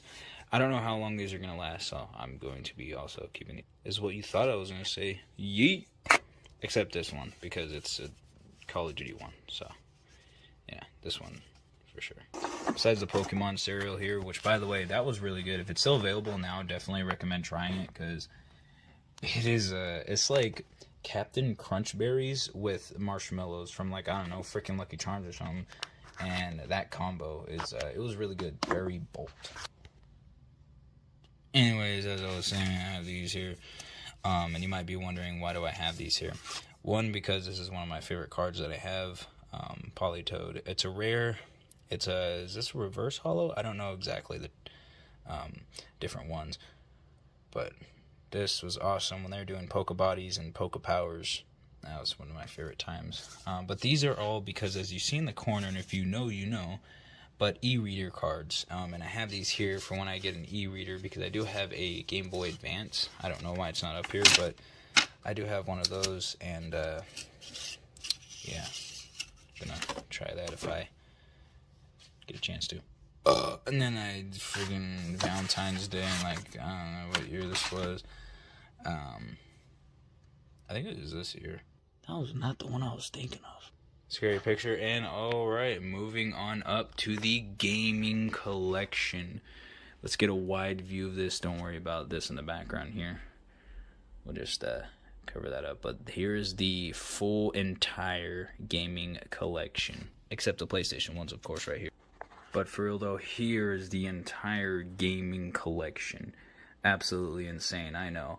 [SPEAKER 2] I don't know how long these are going to last, so I'm going to be also keeping it. Is what you thought I was going to say. Yeet! Except this one, because it's a Call of Duty one. So, yeah, this one for sure. Besides the Pokemon cereal here, which, by the way, that was really good. If it's still available now, definitely recommend trying it, because it is, it's like Captain Crunch Berries with marshmallows from, like, I don't know, freaking Lucky Charms or something. And that combo is, it was really good. Very bold. Anyways, as I was saying, I have these here. And you might be wondering, why do I have these here? One, because this is one of my favorite cards that I have. Polytoad. It's a rare. It's a, is this a reverse holo? I don't know exactly the different ones. But this was awesome when they were doing Poke Bodies and Poke Powers. That was one of my favorite times. But these are all because, as you see in the corner, and if you know, you know, but e-reader cards. And I have these here for when I get an e-reader, because I do have a Game Boy Advance. I don't know why it's not up here, but I do have one of those, and yeah, I'm gonna try that if I get a chance to. And then I friggin' Valentine's Day, and like, I don't know what year this was. I think it was this year. That was not the one I was thinking of. Scary picture. And alright, moving on up to the gaming collection. Let's get a wide view of this. Don't worry about this in the background here. we'll just cover that up. But here's the full entire gaming collection, except the PlayStation ones, of course, right here. But for real though, here is the entire gaming collection. Absolutely insane, I know.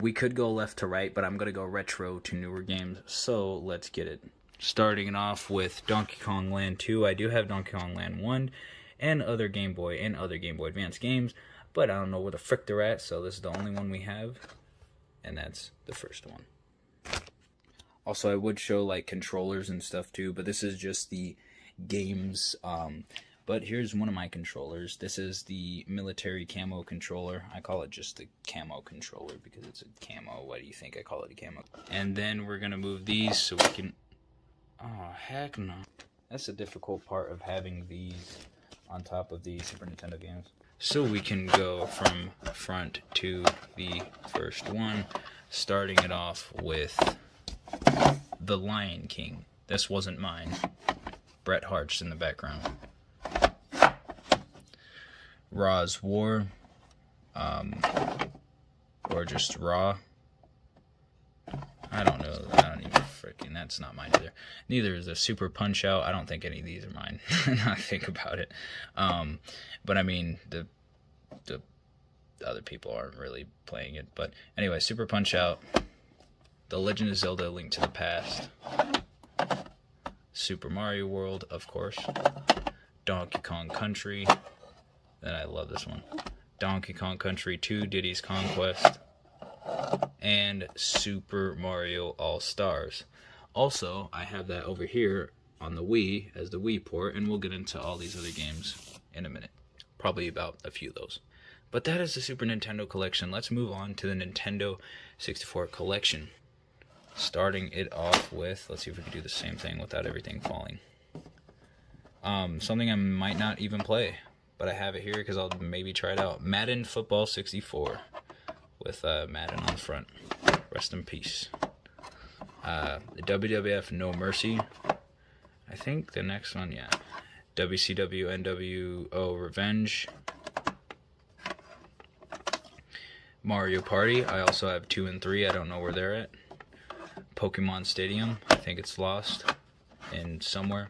[SPEAKER 2] We could go left to right, but I'm going to go retro to newer games, so let's get it. Starting off with Donkey Kong Land 2. I do have Donkey Kong Land 1 and other Game Boy and other Game Boy Advance games, but I don't know where the frick they're at, so this is the only one we have, and that's the first one. Also, I would show like controllers and stuff too, but this is just the games. But here's one of my controllers. This is the military camo controller. I call it just the camo controller because it's a camo. Why do you think I call it a camo? And then we're going to move these so we can... Oh, heck no. That's the difficult part of having these on top of the Super Nintendo games. So we can go from front to the first one, starting it off with The Lion King. This wasn't mine. Bret Hart's in the background. Raw's War, or just Raw. I don't know. I don't even freaking. That's not mine either. Neither is the Super Punch Out. I don't think any of these are mine. Now I think about it. But I mean, the other people aren't really playing it. But anyway, Super Punch Out, The Legend of Zelda: Link to the Past, Super Mario World, of course, Donkey Kong Country. Then I love this one. Donkey Kong Country 2, Diddy's Conquest, and Super Mario All-Stars. Also, I have that over here on the Wii as the Wii port, and we'll get into all these other games in a minute. Probably about a few of those. But that is the Super Nintendo collection. Let's move on to the Nintendo 64 collection. Starting it off with, let's see if we can do the same thing without everything falling. Something I might not even play, but I have it here because I'll maybe try it out. Madden Football 64 with Madden on the front. Rest in peace. The WWF No Mercy. I think the next one, yeah. WCW NWO Revenge. Mario Party. I also have 2 and 3. I don't know where they're at. Pokemon Stadium. I think it's lost in somewhere.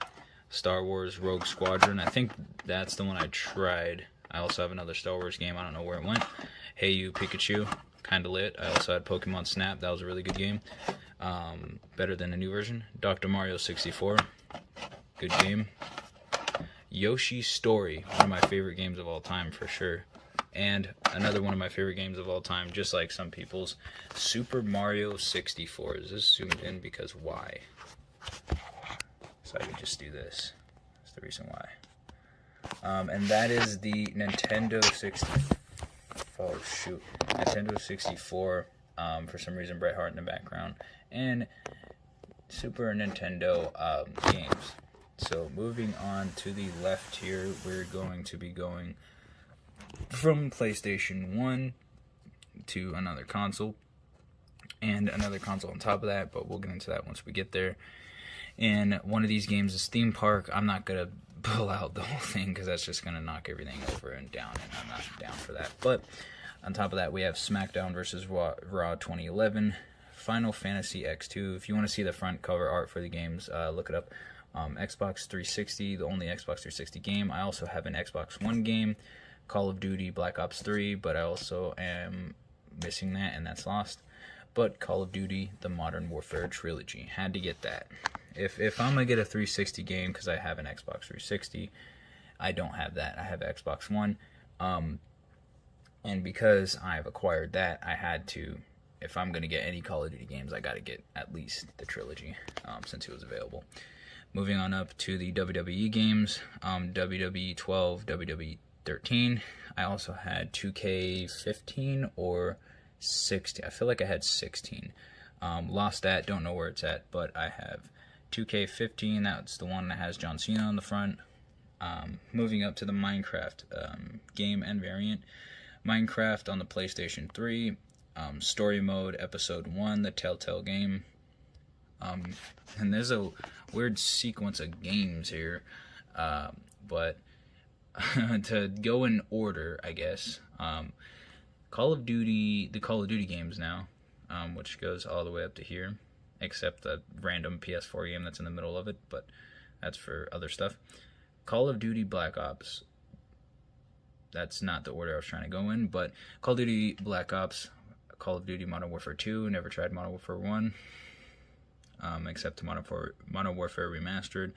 [SPEAKER 2] Star Wars Rogue Squadron. I think that's the one I tried. I also have another Star Wars game. I don't know where it went. Hey You Pikachu. Kind of lit. I also had Pokemon Snap. That was a really good game. Better than the new version. Dr. Mario 64. Good game. Yoshi's Story. One of my favorite games of all time for sure. And another one of my favorite games of all time, just like some people's, Super Mario 64. Is this zoomed in? Because why? So I could just do this. That's the reason why. And that is the Nintendo 64. Oh, shoot. Nintendo 64. For some reason, Bret Hart in the background. And Super Nintendo games. So moving on to the left here, we're going to be going from PlayStation 1 to another console. And another console on top of that, but we'll get into that once we get there. And one of these games is Theme Park. I'm not going to pull out the whole thing because that's just going to knock everything over and down, and I'm not down for that. But on top of that, we have SmackDown vs. Raw 2011, Final Fantasy X2. If you want to see the front cover art for the games, look it up. Xbox 360, the only Xbox 360 game. I also have an Xbox One game, Call of Duty Black Ops 3, but I also am missing that, and that's lost. But Call of Duty, the Modern Warfare Trilogy. Had to get that. If I'm going to get a 360 game, because I have an Xbox 360, I don't have that. I have Xbox One. And because I've acquired that, I had to, if I'm going to get any Call of Duty games, I got to get at least the trilogy, since it was available. Moving on up to the WWE games, WWE 12, WWE 13. I also had 2K15 or 16. I feel like I had 16. Lost that, don't know where it's at, but I have 2K15. That's the one that has John Cena on the front. Moving up to the Minecraft game and variant. Minecraft on the PlayStation 3. Story Mode Episode 1, the Telltale game. And there's a weird sequence of games here, but to go in order, I guess, the Call of Duty games now, which goes all the way up to here, except the random PS4 game that's in the middle of it, but that's for other stuff. Call of Duty Black Ops. That's not the order I was trying to go in, but Call of Duty Black Ops, Call of Duty Modern Warfare 2, never tried Modern Warfare 1, except Modern Warfare Remastered,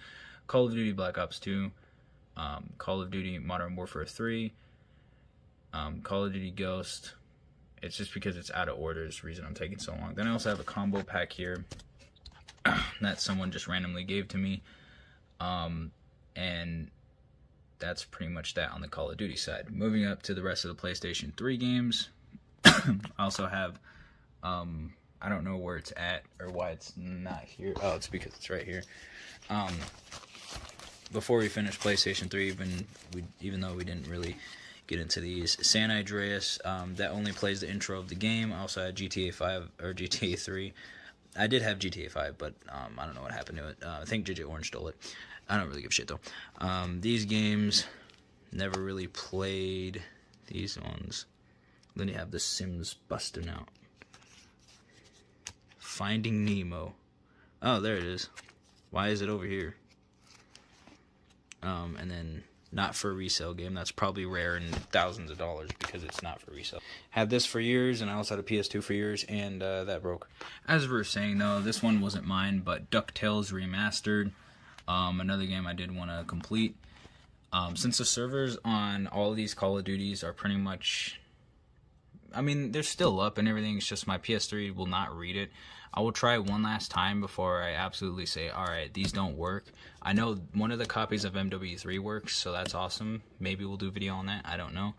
[SPEAKER 2] Call of Duty Black Ops 2, Call of Duty Modern Warfare 3, Call of Duty Ghost. It's just because it's out of order is the reason I'm taking so long. Then I also have a combo pack here that someone just randomly gave to me, and that's pretty much that on the Call of Duty side. Moving up to the rest of the PlayStation 3 games, I also have, I don't know where it's at or why it's not here. Oh, it's because it's right here. Before we finish PlayStation 3, even though we didn't really get into these, San Andreas, that only plays the intro of the game. I also had GTA 5 or GTA 3. I did have GTA 5, but I don't know what happened to it. I think JJ Orange stole it. I don't really give a shit though. These games, never really played these ones. Then you have The Sims busting out. Finding Nemo. Oh, there it is. Why is it over here? And then not for resale game. That's probably rare and thousands of dollars because it's not for resale. Had this for years, and I also had a PS2 for years, and that broke. As we were saying though, this one wasn't mine, but DuckTales Remastered. Another game I did want to complete. Since the servers on all of these Call of Duties are pretty much, I mean, they're still up and everything. It's just my PS3 will not read it. I will try one last time before I absolutely say, alright, these don't work. I know one of the copies of MW3 works, so that's awesome. Maybe we'll do a video on that. I don't know.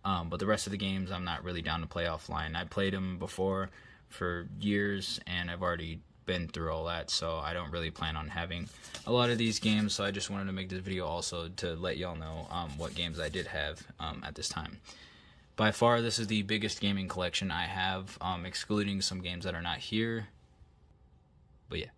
[SPEAKER 2] But the rest of the games, I'm not really down to play offline. I played them before for years, and I've already been through all that, so I don't really plan on having a lot of these games. So I just wanted to make this video also to let y'all know what games I did have at this time. By far, this is the biggest gaming collection I have, excluding some games that are not here. But yeah.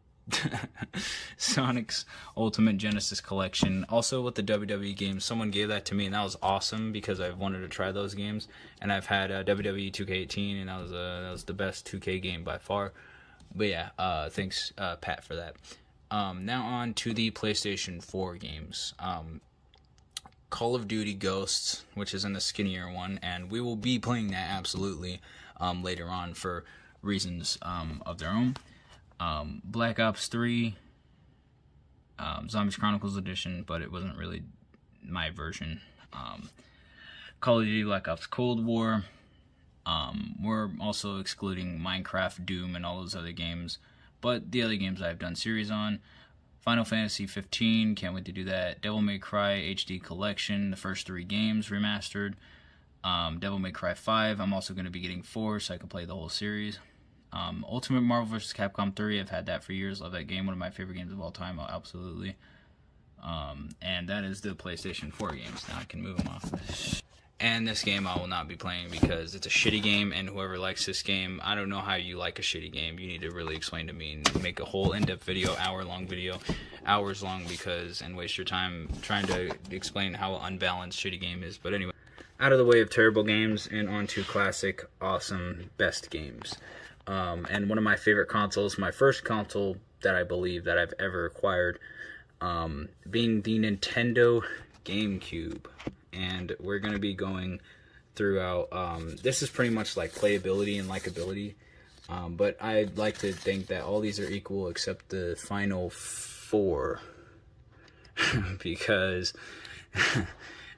[SPEAKER 2] Sonic's Ultimate Genesis Collection. Also with the WWE games, someone gave that to me, and that was awesome because I've wanted to try those games. And I've had WWE 2K18, and that was the best 2K game by far. But yeah, thanks Pat for that. Now on to the PlayStation 4 games. Call of Duty Ghosts, which is in the skinnier one, and we will be playing that absolutely later on for reasons of their own. Black Ops 3, Zombies Chronicles Edition, but it wasn't really my version. Call of Duty Black Ops Cold War. We're also excluding Minecraft, Doom, and all those other games, but the other games I've done series on. Final Fantasy 15, can't wait to do that. Devil May Cry HD Collection, the first 3 games remastered. Devil May Cry 5, I'm also going to be getting 4 so I can play the whole series. Ultimate Marvel vs. Capcom 3, I've had that for years, love that game, one of my favorite games of all time, absolutely. And that is the PlayStation 4 games, now I can move them off. And this game I will not be playing because it's a shitty game, and whoever likes this game, I don't know how you like a shitty game. You need to really explain to me and make a whole in-depth video, hour-long video, hours long, and waste your time trying to explain how unbalanced shitty game is. But anyway, out of the way of terrible games and onto classic, awesome, best games. And one of my favorite consoles, my first console that I believe that I've ever acquired, being the Nintendo GameCube. And we're going to be going throughout, this is pretty much like playability and likability, but I'd like to think that all these are equal except the final 4, because,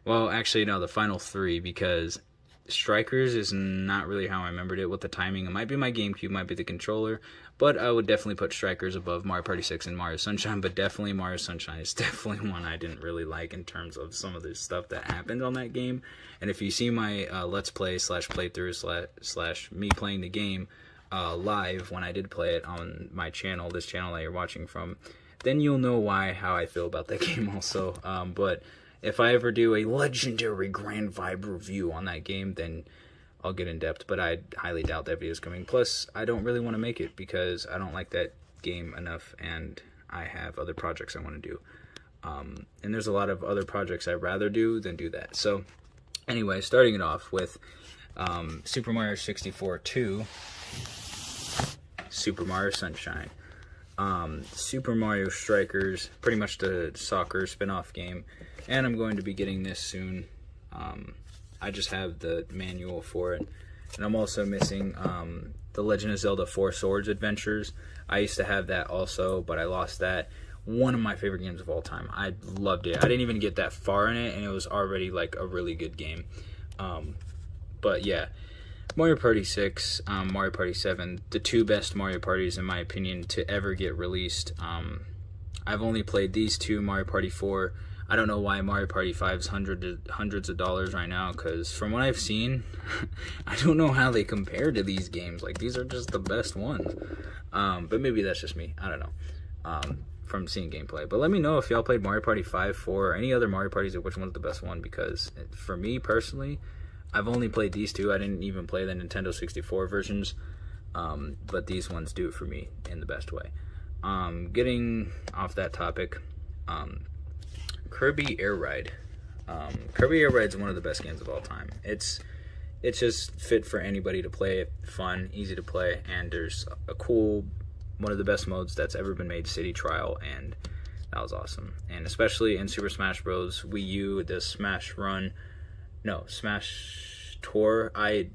[SPEAKER 2] well, actually, no, the final 3, because Strikers is not really how I remembered it with the timing. It might be my GameCube, might be the controller, but I would definitely put Strikers above Mario Party 6 and Mario Sunshine, but definitely Mario Sunshine is definitely one I didn't really like in terms of some of the stuff that happened on that game. And if you see my Let's Play / playthrough / me playing the game live when I did play it on my channel, this channel that you're watching from, then you'll know how I feel about that game also. But if I ever do a legendary Grand Vibe review on that game, then I'll get in depth, but I highly doubt that video is coming. Plus, I don't really want to make it because I don't like that game enough, and I have other projects I want to do. And there's a lot of other projects I'd rather do than do that. So, anyway, starting it off with Super Mario 64 2, Super Mario Sunshine, Super Mario Strikers, pretty much the soccer spin-off game, and I'm going to be getting this soon. I just have the manual for it, and I'm also missing the Legend of Zelda 4 Swords Adventures. I used to have that also, but I lost that. One of my favorite games of all time. I loved it. I didn't even get that far in it, and it was already like a really good game. But yeah, Mario Party 6, Mario Party 7, the two best Mario Parties in my opinion to ever get released. I've only played these two, Mario Party 4. I don't know why Mario Party 5's hundreds of dollars right now, because from what I've seen, I don't know how they compare to these games. Like, these are just the best ones. But maybe that's just me. I don't know. From seeing gameplay. But let me know if y'all played Mario Party 5, 4, or any other Mario Parties, or which one's the best one, because for me personally, I've only played these two. I didn't even play the Nintendo 64 versions, but these ones do it for me in the best way. Getting off that topic, Kirby Air Ride. Kirby Air Ride is one of the best games of all time. It's just fit for anybody to play, fun, easy to play, and there's a cool, one of the best modes that's ever been made, City Trial, and that was awesome. And especially in Super Smash Bros. Wii U, the Smash Tour, I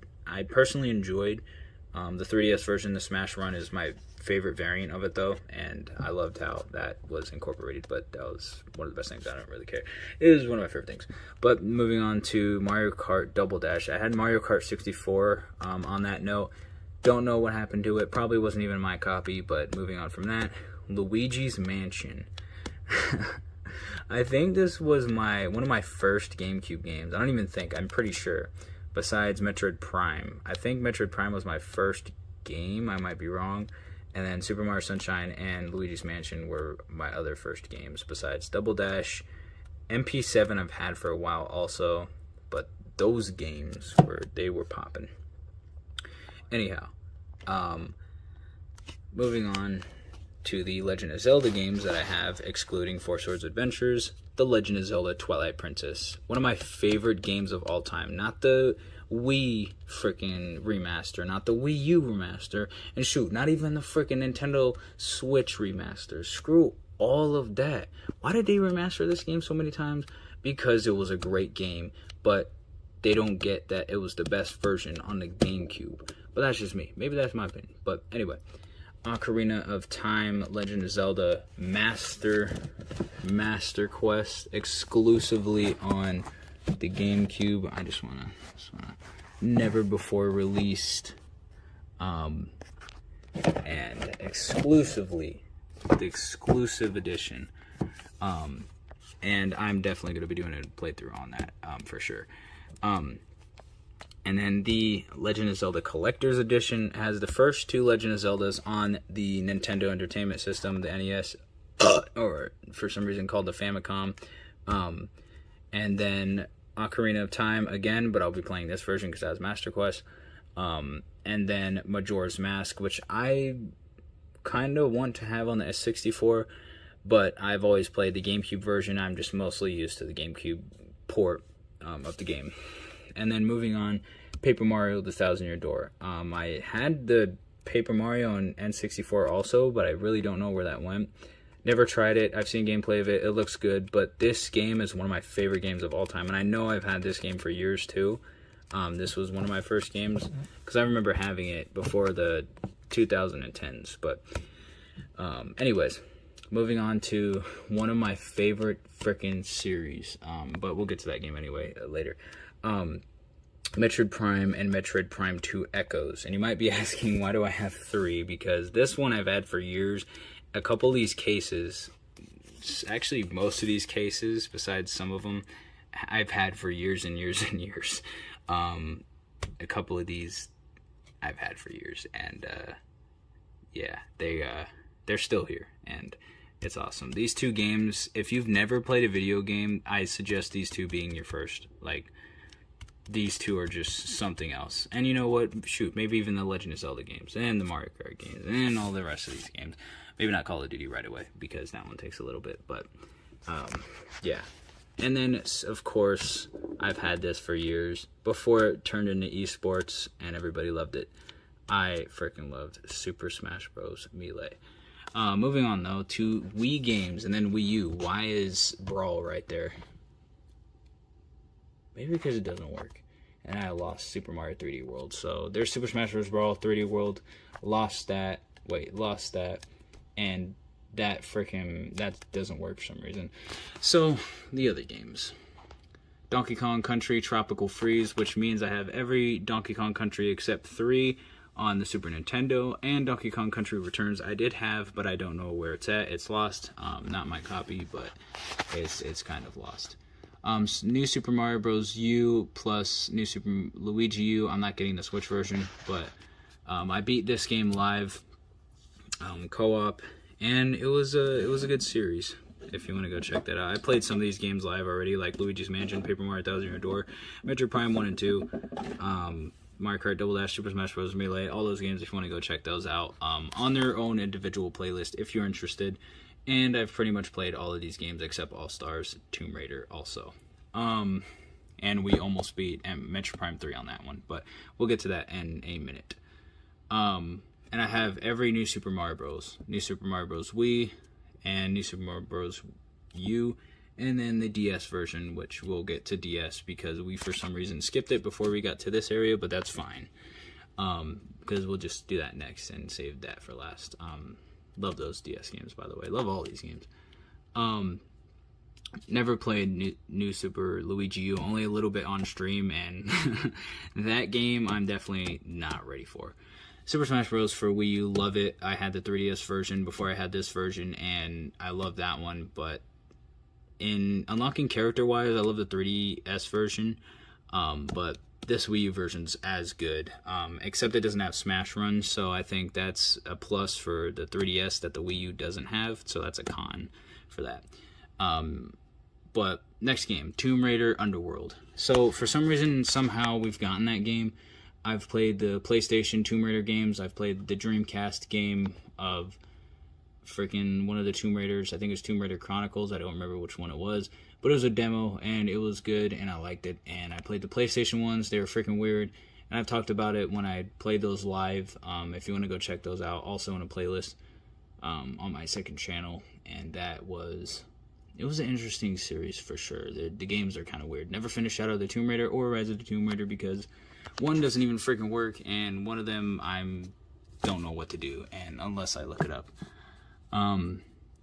[SPEAKER 2] personally enjoyed. The 3DS version, the Smash Run, is my favorite variant of it though, and I loved how that was incorporated, but that was one of the best things. I don't really care. It was one of my favorite things. But moving on to Mario Kart Double Dash. I had Mario Kart 64 on that note. Don't know what happened to it. Probably wasn't even my copy, but moving on from that, Luigi's Mansion. I think this was one of my first GameCube games. I don't even think, I'm pretty sure, besides Metroid Prime. I think Metroid Prime was my first game. I might be wrong. And then Super Mario Sunshine and Luigi's Mansion were my other first games, besides Double Dash. MP7 I've had for a while also, but those games were popping. Anyhow, moving on to the Legend of Zelda games that I have, excluding Four Swords Adventures, The Legend of Zelda Twilight Princess. One of my favorite games of all time. Not the Wii freaking remaster, not the Wii U remaster, and shoot, not even the freaking Nintendo Switch remaster. Screw all of that. Why did they remaster this game so many times? Because it was a great game, but they don't get that it was the best version on the GameCube. But that's just me. Maybe that's my opinion. But anyway, Ocarina of Time, Legend of Zelda Master Quest, exclusively on the GameCube. I just wanna never before released, and exclusively the exclusive edition. And I'm definitely gonna be doing a playthrough on that, for sure. And then the Legend of Zelda Collector's Edition has the first two Legend of Zeldas on the Nintendo Entertainment System, the NES, or for some reason called the Famicom. And then Ocarina of Time again, but I'll be playing this version because that was Master Quest. And then Majora's Mask, which I kind of want to have on the S64, but I've always played the GameCube version. I'm just mostly used to the GameCube port of the game. And then moving on, Paper Mario: The Thousand Year Door. I had the Paper Mario on N64 also, but I really don't know where that went. Never tried it. I've seen gameplay of it. It looks good, but this game is one of my favorite games of all time, and I know I've had this game for years too. This was one of my first games, because I remember having it before the 2010s. But anyways, moving on to one of my favorite freaking series, but we'll get to that game anyway later. Metroid Prime and Metroid Prime 2 Echoes. And you might be asking, why do I have three? Because this one I've had for years. A couple of these cases, actually most of these cases, besides some of them, I've had for years and years and years. A couple of these I've had for years, and yeah, they're still here, and it's awesome. These two games, if you've never played a video game, I suggest these two being your first. Like, these two are just something else. And you know what? Shoot, maybe even the Legend of Zelda games, and the Mario Kart games, and all the rest of these games. Maybe not Call of Duty right away, because that one takes a little bit, but yeah. And then, of course, I've had this for years. Before it turned into esports and everybody loved it, I freaking loved Super Smash Bros. Melee. Moving on, though, to Wii games and then Wii U. Why is Brawl right there? Maybe because it doesn't work. And I lost Super Mario 3D World. So there's Super Smash Bros. Brawl 3D World. Lost that. And that doesn't work for some reason. So the other games. Donkey Kong Country Tropical Freeze, which means I have every Donkey Kong Country except 3 on the Super Nintendo, and Donkey Kong Country Returns I did have, but I don't know where it's at. It's lost. Not my copy, but it's kind of lost. New Super Mario Bros. U plus New Super Luigi U. I'm not getting the Switch version, but I beat this game live, co-op, and it was a good series. If you want to go check that out, I played some of these games live already, like Luigi's Mansion, Paper Mario Thousand Year Door, Metroid Prime 1 and 2, Mario Kart Double Dash, Super Smash Bros. Melee, all those games. If you want to go check those out on their own individual playlist, if you're interested. And I've pretty much played all of these games except All Stars, Tomb Raider also. And we almost beat Metroid Prime 3 on that one, but we'll get to that in a minute. And I have every New Super Mario Bros. New Super Mario Bros. Wii, and New Super Mario Bros. U, and then the DS version, which we'll get to DS because we for some reason skipped it before we got to this area, but that's fine. Because we'll just do that next and save that for last. Love those DS games, by the way. Love all these games. Never played New Super Luigi U, only a little bit on stream, and that game I'm definitely not ready for. Super Smash Bros. For Wii U, love it. I had the 3DS version before I had this version, and I love that one, but in unlocking character-wise, I love the 3DS version, but this Wii U version's as good, except it doesn't have Smash Run, so I think that's a plus for the 3DS that the Wii U doesn't have, so that's a con for that. But next game, Tomb Raider Underworld. So for some reason, somehow we've gotten that game. I've played the PlayStation Tomb Raider games. I've played the Dreamcast game of freaking one of the Tomb Raiders. I think it was Tomb Raider Chronicles. I don't remember which one it was. But it was a demo, and it was good, and I liked it. And I played the PlayStation ones. They were freaking weird. And I've talked about it when I played those live. If you want to go check those out, also in a playlist on my second channel. And it was an interesting series for sure. The games are kind of weird. Never finished Shadow of the Tomb Raider or Rise of the Tomb Raider because one doesn't even freaking work, and one of them I don't know what to do, and unless I look it up.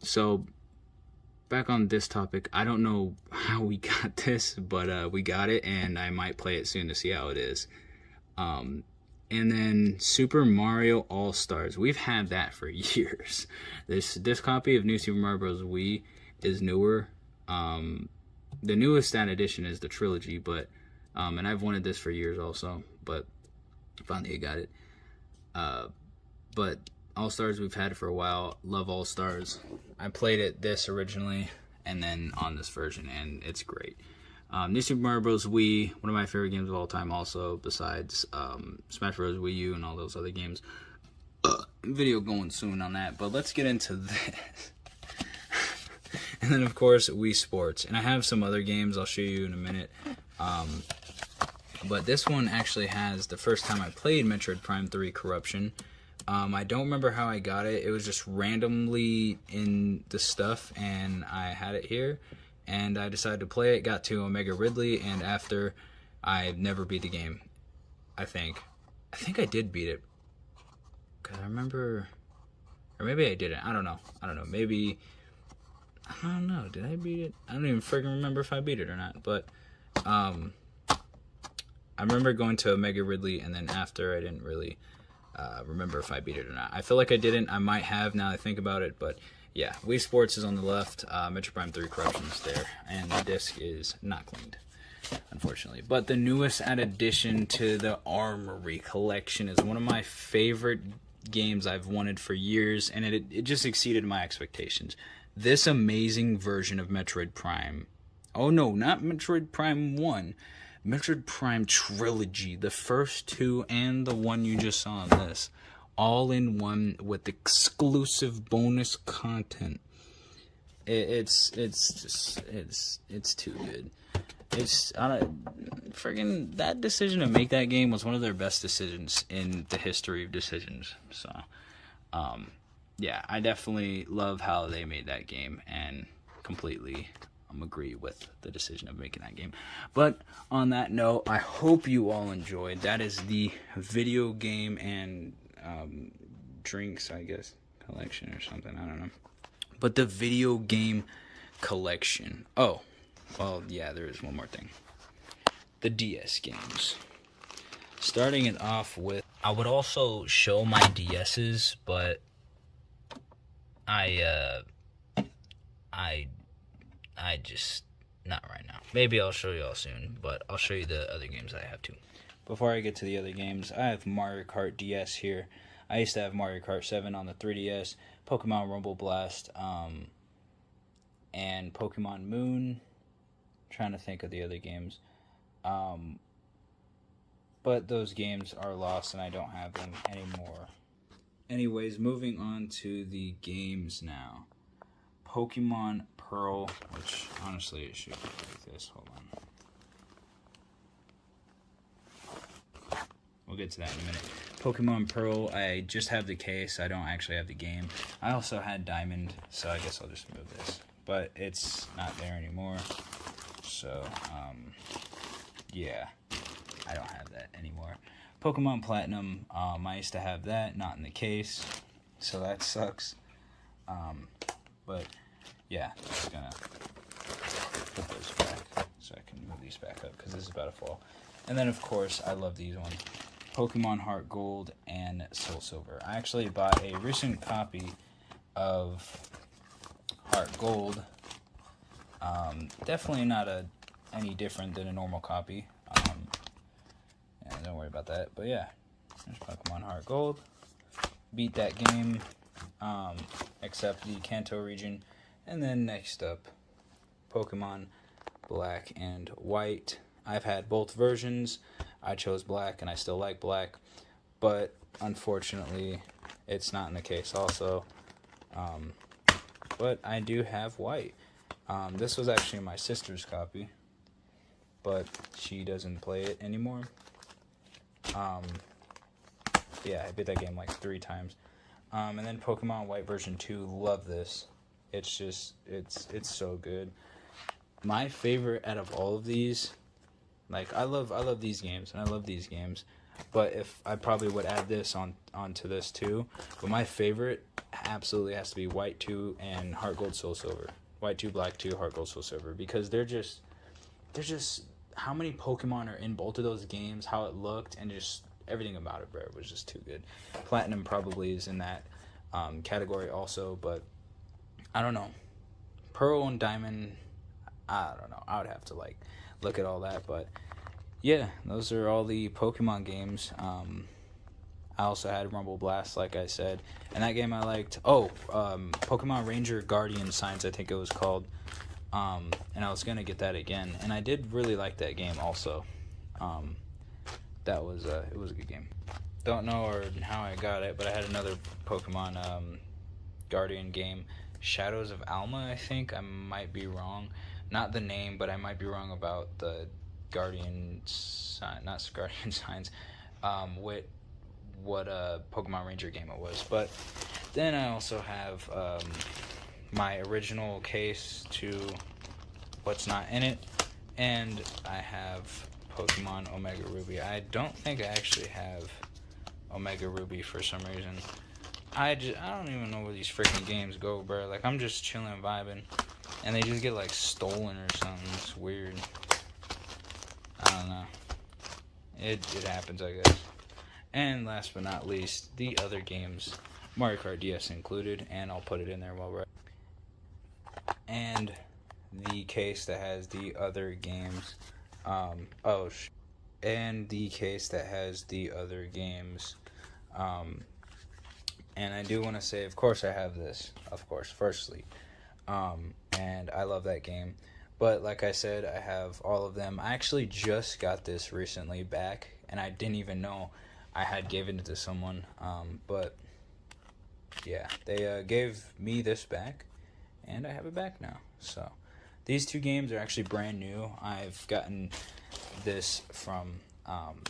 [SPEAKER 2] So back on this topic, I don't know how we got this, but we got it, and I might play it soon to see how it is. And then Super Mario All-Stars. We've had that for years. This copy of New Super Mario Bros. Wii is newer. The newest edition is the Trilogy, but and I've wanted this for years also, but finally I got it. But All-Stars, we've had it for a while. Love All-Stars. I played it this originally, and then on this version, and it's great. New Super Mario Bros. Wii, one of my favorite games of all time also, besides Smash Bros. Wii U and all those other games. Video going soon on that, but let's get into this. And then, of course, Wii Sports. And I have some other games I'll show you in a minute. But this one actually has the first time I played Metroid Prime 3 Corruption. I don't remember how I got it. It was just randomly in the stuff, and I had it here. And I decided to play it, got to Omega Ridley, and after, I never beat the game. I think I did beat it. Because I remember... Or maybe I didn't. I don't know. Maybe... I don't know. Did I beat it? I don't even freaking remember if I beat it or not. But, I remember going to Omega Ridley, and then after, I didn't really remember if I beat it or not. I feel like I didn't. I might have now that I think about it, but yeah. Wii Sports is on the left. Metroid Prime 3 Corruption is there, and the disc is not cleaned, unfortunately. But the newest addition to the Armory collection is one of my favorite games I've wanted for years, and it just exceeded my expectations. This amazing version of Metroid Prime. Oh no, not Metroid Prime 1. Metroid Prime Trilogy. The first two and the one you just saw in this. All in one with exclusive bonus content. It's too good. It's friggin' that decision to make that game was one of their best decisions in the history of decisions. So, yeah, I definitely love how they made that game and completely agree with the decision of making that game. But on that note, I hope you all enjoyed. That is the video game and drinks, I guess, collection or something. I don't know. But the video game collection. Oh, well, yeah, there is one more thing. The DS games. Starting it off with, I would also show my DS's, but I just, not right now. Maybe I'll show y'all soon, but I'll show you the other games I have too. Before I get to the other games, I have Mario Kart DS here. I used to have Mario Kart 7 on the 3DS, Pokemon Rumble Blast, and Pokemon Moon. I'm trying to think of the other games. But those games are lost and I don't have them anymore. Anyways, moving on to the games now. Pokemon Pearl, which honestly it should be like this. Hold on. We'll get to that in a minute. Pokemon Pearl, I just have the case. I don't actually have the game. I also had Diamond, so I guess I'll just move this. But it's not there anymore. So, yeah. I don't have that anymore. Pokemon Platinum, I used to have that, not in the case. So that sucks. But, yeah, I'm just gonna put those back so I can move these back up because this is about to fall. And then, of course, I love these ones. Pokemon Heart Gold and Soul Silver. I actually bought a recent copy of Heart Gold. Definitely not any different than a normal copy. Yeah, don't worry about that. But yeah, there's Pokemon Heart Gold. Beat that game, except the Kanto region. And then next up, Pokemon Black and White. I've had both versions. I chose black and I still like black, but unfortunately it's not in the case also. But I do have white. This was actually my sister's copy, but she doesn't play it anymore. Yeah, I beat that game like 3 times. And then Pokemon White version 2, love this. It's just, it's so good. My favorite out of all of these, like, I love these games, and I love these games, but if I probably would add this onto this too, but my favorite absolutely has to be White 2 and Heart Gold Soul Silver. White 2, Black 2, Heart Gold Soul Silver, because they're just, how many Pokemon are in both of those games, how it looked, and just everything about it, bro, was just too good. Platinum probably is in that category also, but I don't know. Pearl and Diamond, I don't know. I would have to, like, look at all that, but yeah, those are all the Pokemon games. I also had Rumble Blast, like I said, and that game I liked. Pokemon Ranger Guardian Signs, I think it was called, and I was gonna get that again, and I did really like that game also. That was it was a good game. Don't know how I got it, but I had another Pokemon Guardian game, Shadows of Alma, I think. I might be wrong. Not the name, but I might be wrong about the Guardian sign, not Guardian Signs, what Pokemon Ranger game it was. But then I also have my original case to what's not in it, and I have Pokemon Omega Ruby. I don't think I actually have Omega Ruby for some reason. I don't even know where these freaking games go, bro. Like, I'm just chilling and vibing, and they just get, like, stolen or something. It's weird. I don't know. It happens, I guess. And last but not least, the other games, Mario Kart DS included, and I'll put it in there while we're at. And the case that has the other games. And the case that has the other games. And I do want to say, of course I have this, of course, firstly. And I love that game. But like I said, I have all of them. I actually just got this recently back, and I didn't even know I had given it to someone. But yeah, they gave me this back,
[SPEAKER 1] and I have it back now. So these two games are actually brand new. I've gotten this from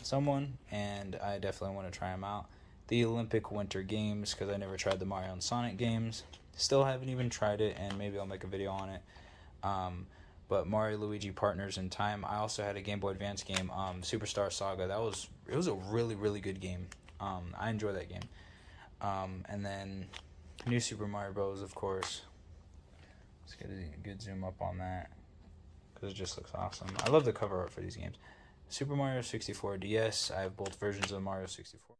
[SPEAKER 1] someone, and I definitely want to try them out. The Olympic Winter Games, because I never tried the Mario and Sonic games. Still haven't even tried it, and maybe I'll make a video on it. But Mario Luigi Partners in Time. I also had a Game Boy Advance game, Superstar Saga. It was a really, really good game. I enjoy that game. And then New Super Mario Bros. Of course. Let's get a good zoom up on that, because it just looks awesome. I love the cover art for these games. Super Mario 64 DS. I have both versions of Mario 64.